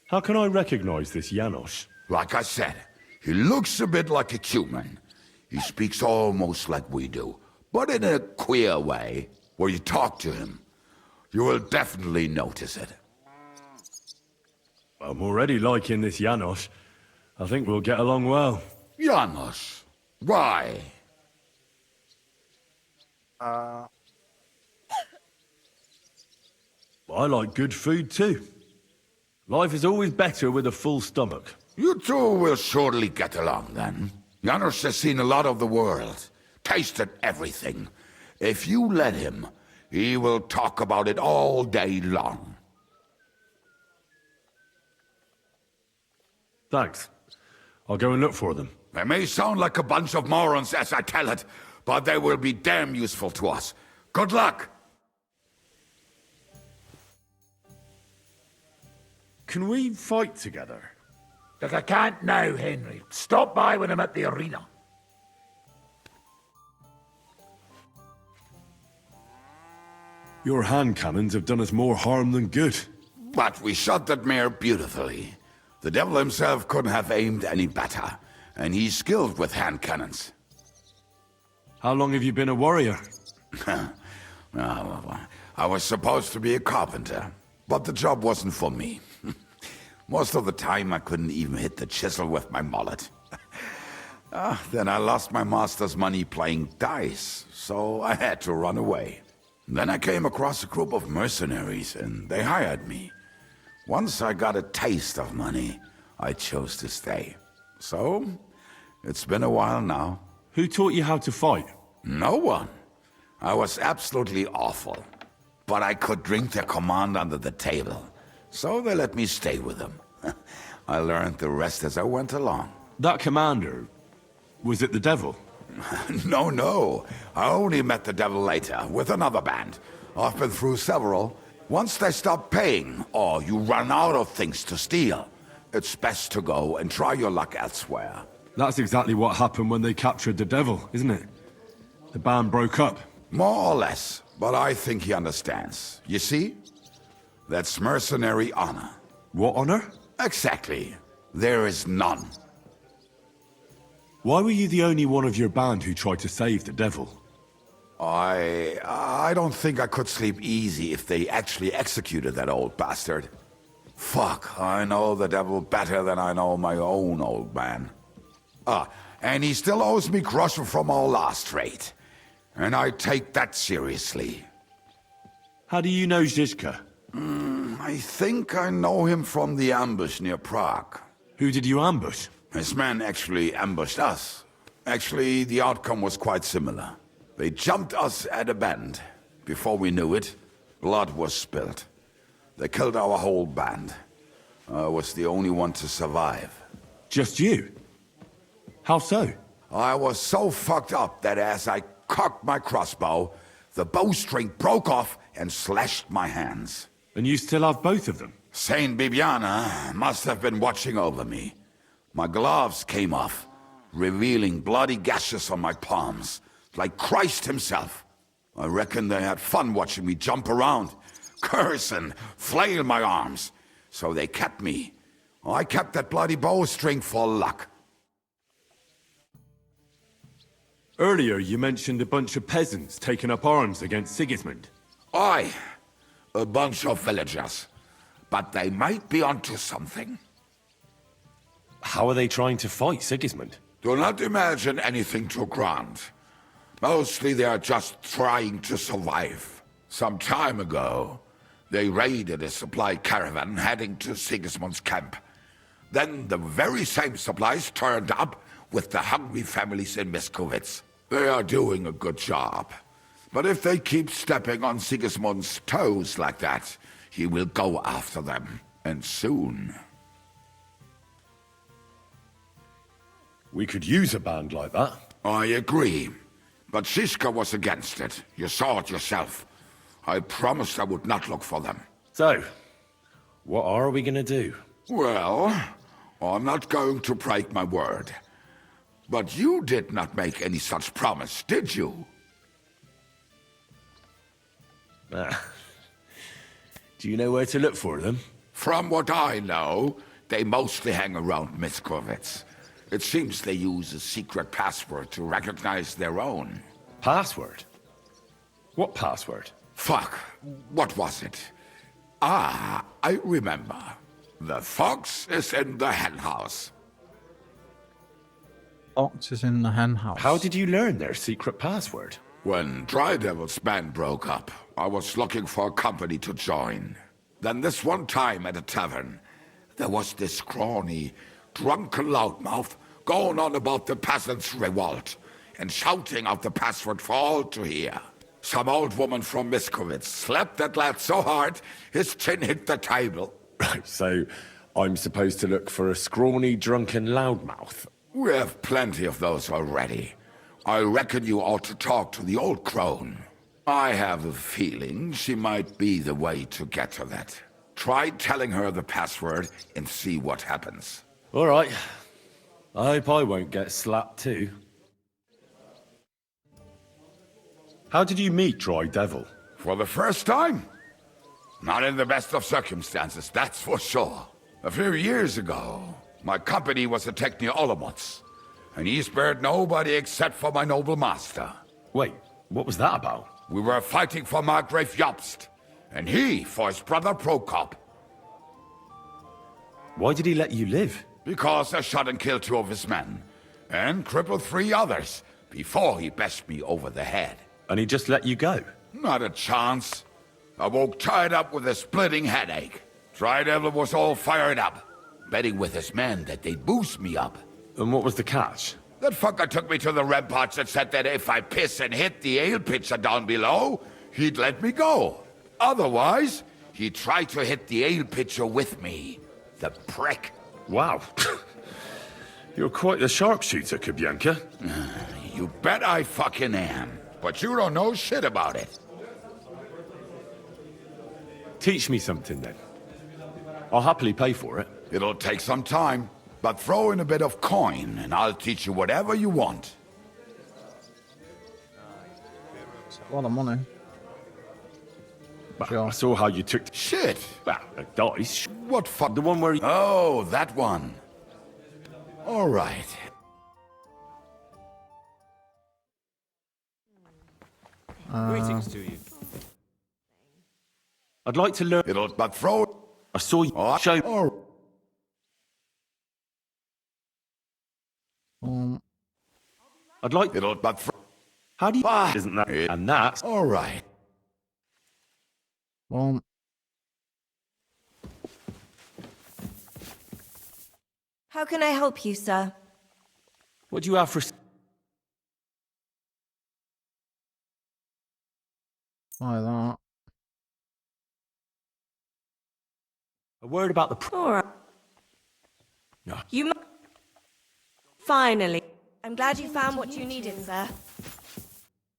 How can I recognize this Janos? Like I said, he looks a bit like a human. He speaks almost like we do, but in a queer way, where you talk to him. You will definitely notice it. I'm already liking this Janos. I think we'll get along well. Janos? Why? I like good food too. Life is always better with a full stomach. You two will surely get along then. Janos has seen a lot of the world, tasted everything. If you let him, he will talk about it all day long. Thanks. I'll go and look for them. They may sound like a bunch of morons as I tell it, but they will be damn useful to us. Good luck! Can we fight together? That I can't now, Henry. Stop by when I'm at the arena. Your hand cannons have done us more harm than good. But we shot that mare beautifully. The devil himself couldn't have aimed any better, and he's skilled with hand cannons. How long have you been a warrior? I was supposed to be a carpenter, but the job wasn't for me. Most of the time I couldn't even hit the chisel with my mallet. Then I lost my master's money playing dice, so I had to run away. Then I came across a group of mercenaries, and they hired me. Once I got a taste of money, I chose to stay. So, it's been a while now. Who taught you how to fight? No one. I was absolutely awful. But I could drink their command under the table, so they let me stay with them. I learned the rest as I went along. That commander, was it the devil? No. I only met the devil later, with another band. I've been through several, Once they stop paying, or you run out of things to steal, it's best to go and try your luck elsewhere. That's exactly what happened when they captured the devil, isn't it? The band broke up. More or less, but I think he understands. You see? That's mercenary honor. What honor? Exactly. There is none. Why were you the only one of your band who tried to save the devil? I don't think I could sleep easy if they actually executed that old bastard. Fuck, I know the devil better than I know my own old man. And he still owes me groschen from our last raid. And I take that seriously. How do you know Zizka? I think I know him from the ambush near Prague. Who did you ambush? His men actually ambushed us. Actually, the outcome was quite similar. They jumped us at a bend. Before we knew it, blood was spilled. They killed our whole band. I was the only one to survive. Just you? How so? I was so fucked up that as I cocked my crossbow, the bowstring broke off and slashed my hands. And you still have both of them? Saint Bibiana must have been watching over me. My gloves came off, revealing bloody gashes on my palms, like Christ himself. I reckon they had fun watching me jump around, curse and flail my arms. So they kept me. I kept that bloody bowstring for luck. Earlier you mentioned a bunch of peasants taking up arms against Sigismund. Aye, a bunch of villagers. But they might be onto something. How are they trying to fight Sigismund? Do not imagine anything too grand. Mostly they are just trying to survive. Some time ago, they raided a supply caravan heading to Sigismund's camp. Then the very same supplies turned up with the hungry families in Miskovitz. They are doing a good job. But if they keep stepping on Sigismund's toes like that, he will go after them, and soon. We could use a band like that. I agree. But Zizka was against it. You saw it yourself. I promised I would not look for them. So, what are we gonna do? Well, I'm not going to break my word. But you did not make any such promise, did you? Do you know where to look for them? From what I know, they mostly hang around Miskovitz. It seems they use a secret password to recognize their own. Password? What password? Fuck. What was it? Ah, I remember. The fox is in the henhouse. Fox is in the henhouse. How did you learn their secret password? When Dry Devil's band broke up, I was looking for a company to join. Then this one time at a tavern, there was this scrawny, drunken loudmouth going on about the peasants' revolt and shouting out the password for all to hear. Some old woman from Miskovitz slapped that lad so hard, his chin hit the table. Right, so I'm supposed to look for a scrawny, drunken loudmouth? We have plenty of those already. I reckon you ought to talk to the old crone. I have a feeling she might be the way to get to that. Try telling her the password and see what happens. All right. I hope I won't get slapped too. How did you meet Dry Devil? For the first time? Not in the best of circumstances, that's for sure. A few years ago, my company was attacked near Olomouc, and he spared nobody except for my noble master. Wait, what was that about? We were fighting for Margrave Jobst, and he for his brother Prokop. Why did he let you live? Because I shot and killed 2 of his men, and crippled 3 others, before he bashed me over the head. And he just let you go? Not a chance. I woke tied up with a splitting headache. Dry Devil was all fired up, betting with his men that they'd boost me up. And what was the catch? That fucker took me to the ramparts and said that if I piss and hit the ale pitcher down below, he'd let me go. Otherwise, he'd try to hit the ale pitcher with me. The prick. Wow. You're quite the sharpshooter, Kubyanka. You bet I fucking am. But you don't know shit about it. Teach me something then. I'll happily pay for it. It'll take some time, but throw in a bit of coin and I'll teach you whatever you want. A lot of money. Well, I saw how you took... Shit! Well, a dice. What fuck? The one where you... Oh, that one. All right. Greetings to you. I'd like to learn... It'll... But throw... I saw you show... I'd like... It'll... But throw... How do you... Isn't that... And that's... All right. How can I help you, sir? What do you have for... Like that. A word about the... All right. No. Finally. I'm glad you found what you needed, sir.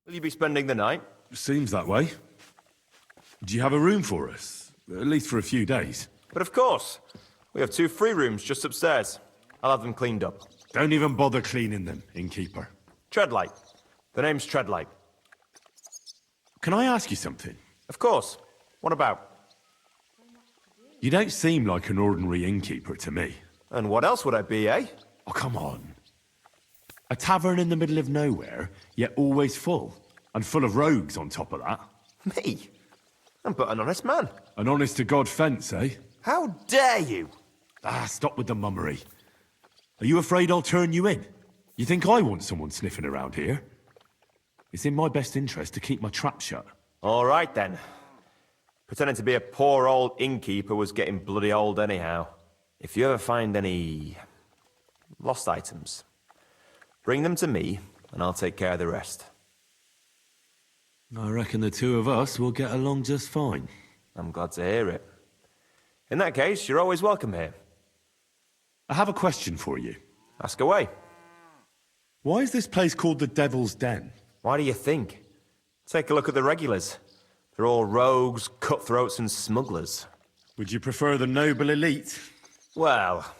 Will you be spending the night? Seems that way. Do you have a room for us? At least for a few days. But of course. We have 2 free rooms just upstairs. I'll have them cleaned up. Don't even bother cleaning them, innkeeper. Treadlight. The name's Treadlight. Can I ask you something? Of course. What about? You don't seem like an ordinary innkeeper to me. And what else would I be, eh? Oh, come on. A tavern in the middle of nowhere, yet always full. And full of rogues on top of that. Me? I'm but an honest man. An honest-to-God fence, eh? How dare you? Ah, stop with the mummery. Are you afraid I'll turn you in? You think I want someone sniffing around here? It's in my best interest to keep my trap shut. All right, then. Pretending to be a poor old innkeeper was getting bloody old anyhow. If you ever find any... lost items, bring them to me, and I'll take care of the rest. I reckon the 2 of us will get along just fine. I'm glad to hear it. In that case, you're always welcome here. I have a question for you. Ask away. Why is this place called the Devil's Den? Why do you think? Take a look at the regulars. They're all rogues, cutthroats, and smugglers. Would you prefer the noble elite? Well,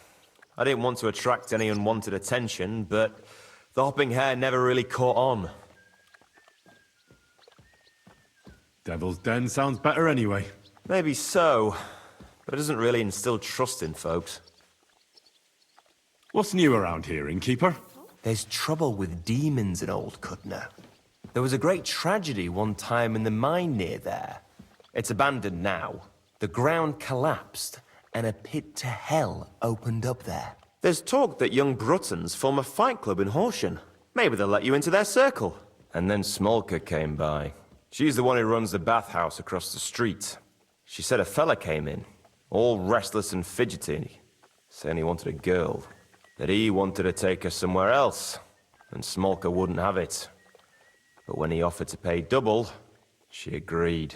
I didn't want to attract any unwanted attention, but the hopping hair never really caught on. Devil's Den sounds better anyway. Maybe so, but it doesn't really instill trust in folks. What's new around here, innkeeper? There's trouble with demons in Old Cutner. There was a great tragedy one time in the mine near there. It's abandoned now. The ground collapsed, and a pit to hell opened up there. There's talk that young Bruttons form a fight club in Horsham. Maybe they'll let you into their circle. And then Smolka came by. She's the one who runs the bathhouse across the street. She said a fella came in, all restless and fidgety, saying he wanted a girl. That he wanted to take her somewhere else, and Smolka wouldn't have it. But when he offered to pay double, she agreed.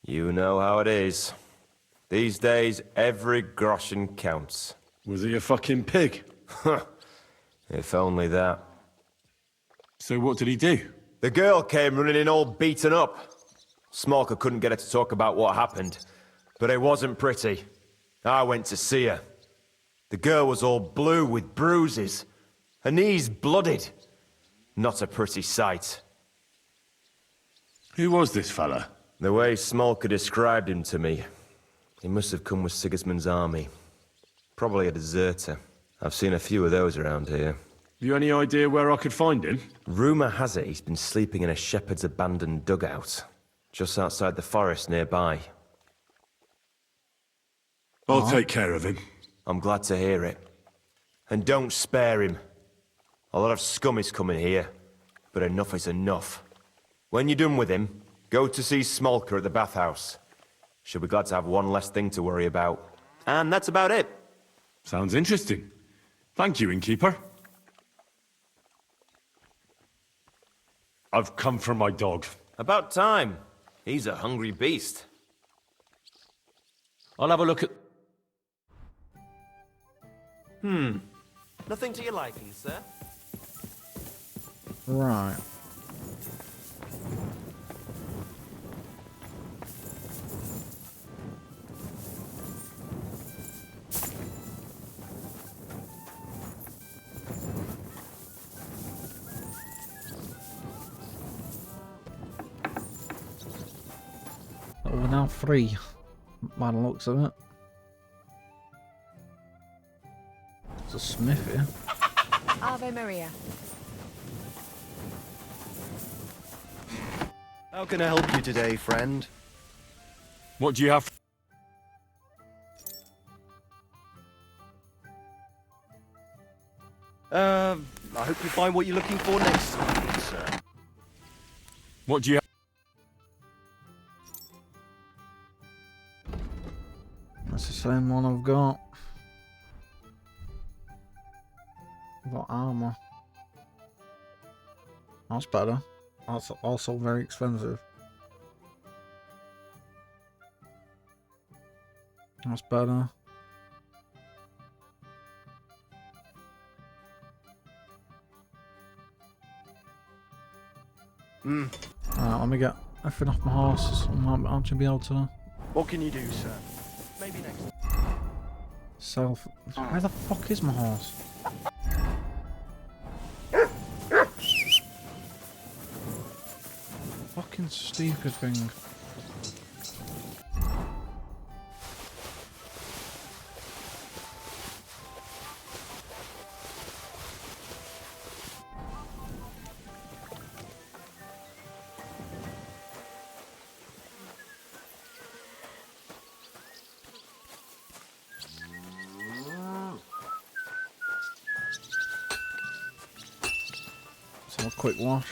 You know how it is. These days, every groschen counts. Was he a fucking pig? If only that. So what did he do? The girl came running in all beaten up. Smolka couldn't get her to talk about what happened, but it wasn't pretty. I went to see her. The girl was all blue with bruises, her knees blooded. Not a pretty sight. Who was this fella? The way Smolka described him to me, he must have come with Sigismund's army. Probably a deserter. I've seen a few of those around here. You any idea where I could find him? Rumour has it he's been sleeping in a shepherd's abandoned dugout, just outside the forest nearby. I'll take care of him. I'm glad to hear it. And don't spare him. A lot of scum is coming here, but enough is enough. When you're done with him, go to see Smolka at the bathhouse. She'll be glad to have one less thing to worry about. And that's about it. Sounds interesting. Thank you, innkeeper. I've come for my dog. About time. He's a hungry beast. I'll have a look at... Nothing to your liking, sir? Right. now free, by the looks of it. There's a smith here. Ave Maria. How can I help you today, friend? What do you have? I hope you find what you're looking for next time, sir. What do you have? That's the same one I've got. I've got armor. That's better. That's also very expensive. That's better. Alright, let me get everything off my horse. I might actually be able to What can you do, sir? Maybe next. sell. Where the fuck is my horse? Fucking stupid thing. Let's have a quick wash.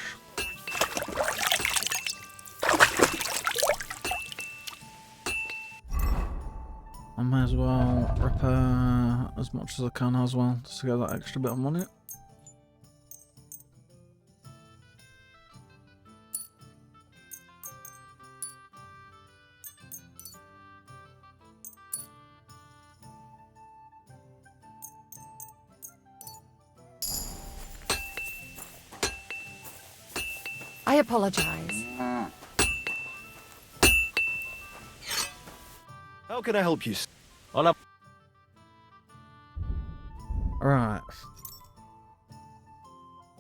I may as well repair as much as I can as well, just to get that extra bit of money. I apologize. How can I help you, sir? Alright.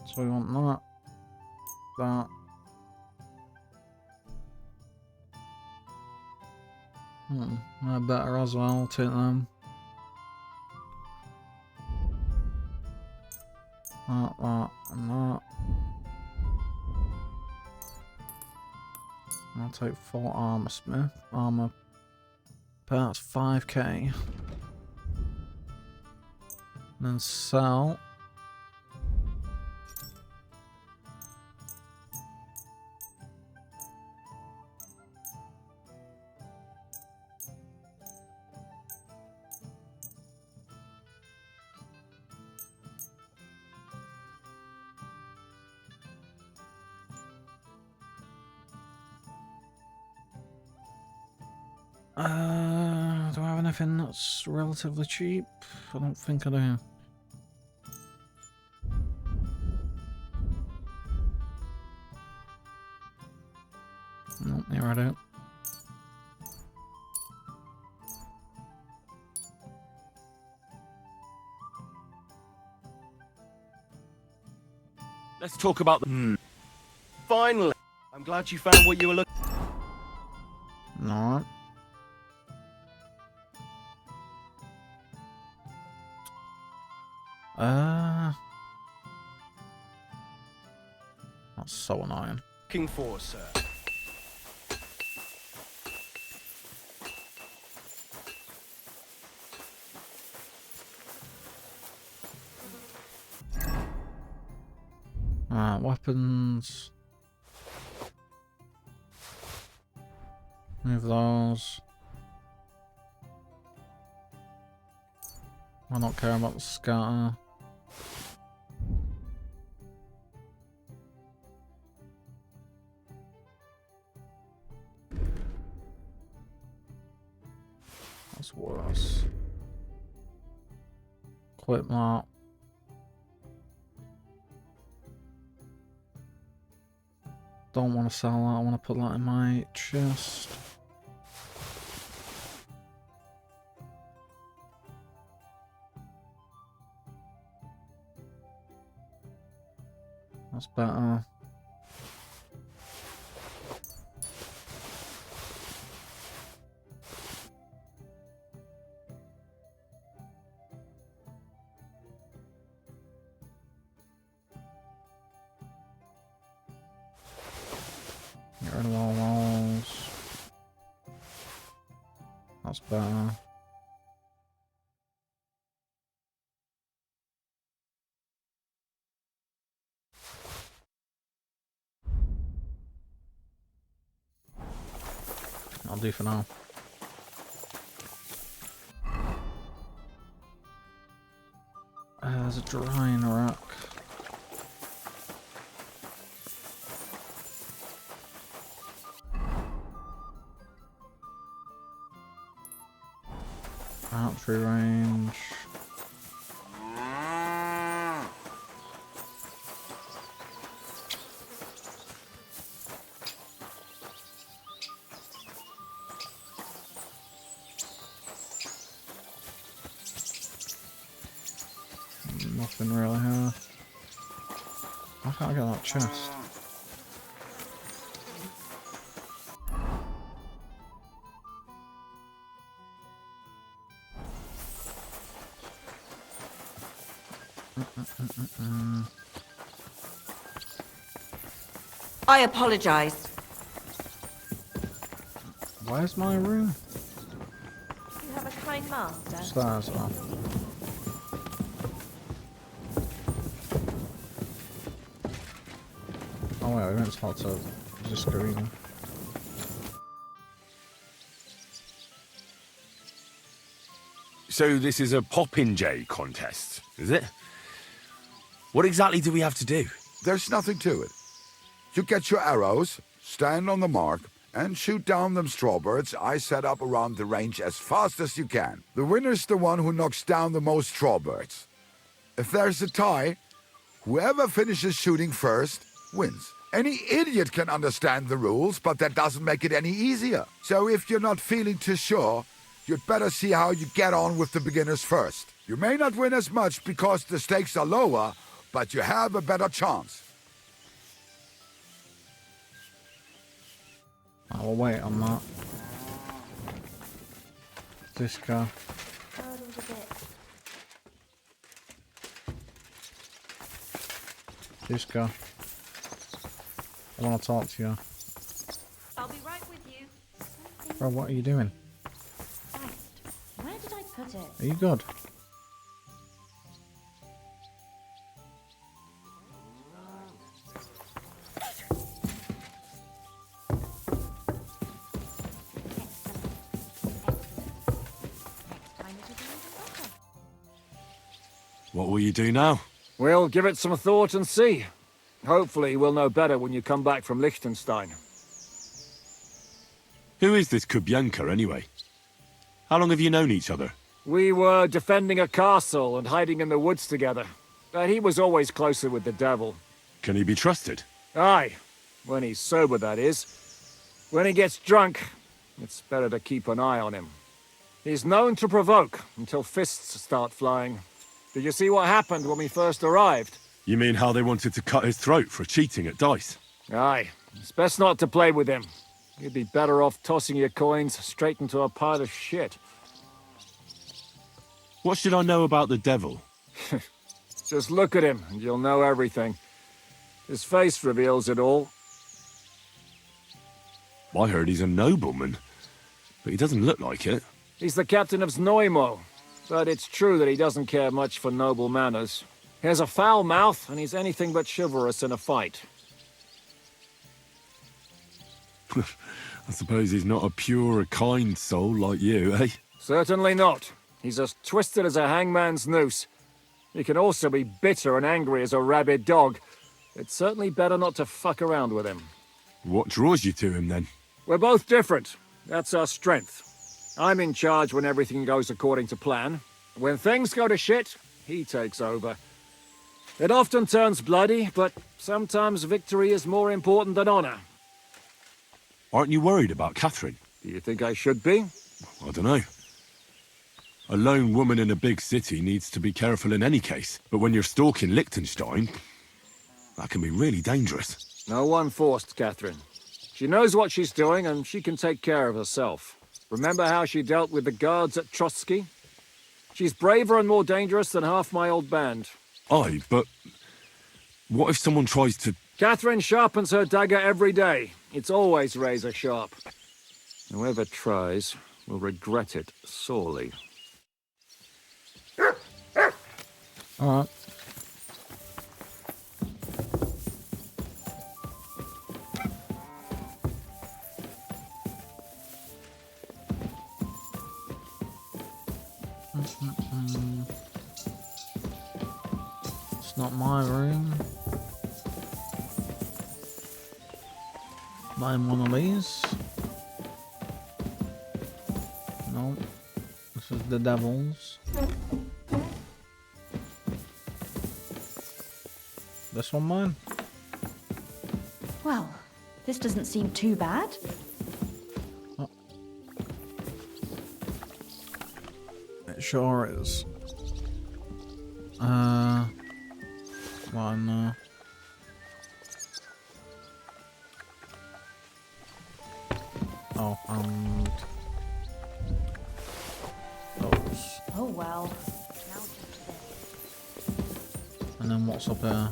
So we want that. That. They're better as well, take them. That, and that. I'll take 4 armor smith. Armor parts 5k. And then sell. Do I have anything that's relatively cheap? I don't think I do. Nope, here I do. Let's talk about the... Finally! I'm glad you found what you were looking... No. That's so annoying. Looking for, sir. Weapons. Move those. I don't care about the scatter. That's worse. Quit that. Don't want to sell that, I want to put that in my chest. That's better. rid of all walls. That's better. I'll do for now. There's a drying rack. Archery range. Nothing really here. I can't get that chest. I apologize. Where's my room? You have a kind master. Stairs are. Oh wait, we went to hot tub. Just go eating. So this is a Popinjay contest, is it? What exactly do we have to do? There's nothing to it. You get your arrows, stand on the mark, and shoot down them strawbirds I set up around the range as fast as you can. The winner's the one who knocks down the most strawbirds. If there's a tie, whoever finishes shooting first wins. Any idiot can understand the rules, but that doesn't make it any easier. So if you're not feeling too sure, you'd better see how you get on with the beginners first. You may not win as much because the stakes are lower, but you have a better chance. I will wait on that. This guy. This guy. I want to talk to you. I'll be right with you. Bro, what are you doing? Where did I put it? Are you good? What will you do now? We'll give it some thought and see. Hopefully we'll know better when you come back from Liechtenstein. Who is this Kubyanka, anyway? How long have you known each other? We were defending a castle and hiding in the woods together. But he was always closer with the devil. Can he be trusted? Aye. When he's sober, that is. When he gets drunk, it's better to keep an eye on him. He's known to provoke until fists start flying. Did you see what happened when we first arrived? You mean how they wanted to cut his throat for cheating at dice? Aye. It's best not to play with him. You'd be better off tossing your coins straight into a pile of shit. What should I know about the devil? Just look at him and you'll know everything. His face reveals it all. I heard he's a nobleman, but he doesn't look like it. He's the captain of Znojmo, but it's true that he doesn't care much for noble manners. He has a foul mouth, and he's anything but chivalrous in a fight. I suppose he's not a pure, kind soul like you, eh? Certainly not. He's as twisted as a hangman's noose. He can also be bitter and angry as a rabid dog. It's certainly better not to fuck around with him. What draws you to him, then? We're both different. That's our strength. I'm in charge when everything goes according to plan. When things go to shit, he takes over. It often turns bloody, but sometimes victory is more important than honor. Aren't you worried about Catherine? Do you think I should be? I don't know. A lone woman in a big city needs to be careful in any case. But when you're stalking Liechtenstein, that can be really dangerous. No one forced Catherine. She knows what she's doing, and she can take care of herself. Remember how she dealt with the guards at Trotsky? She's braver and more dangerous than half my old band. Aye, but what if someone tries to... Catherine sharpens her dagger every day. It's always razor sharp. Whoever tries will regret it sorely. Alright. It's not my room. Not in one of these. No. This is the devil's. This one mine? Well, this doesn't seem too bad. Oh. It sure is. One. Oh, and those. Oh well. And then what's up here?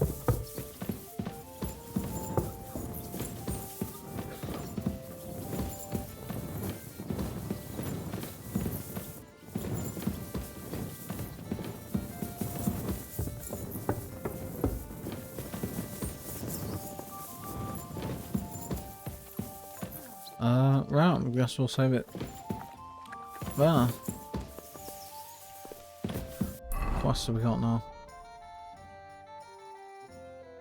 Right, I guess we'll save it there. What quests have we got now?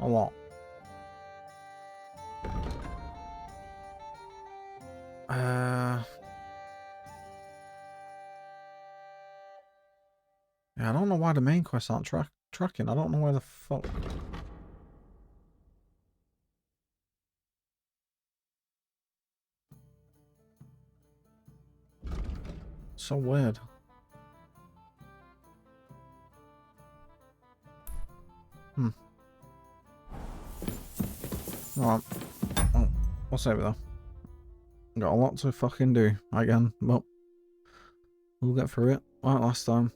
A lot. Yeah, I don't know why the main quests aren't tracking. I don't know where the fuck. So weird. Alright. Oh, we'll save it though. Got a lot to fucking do again, but we'll get through it like last time.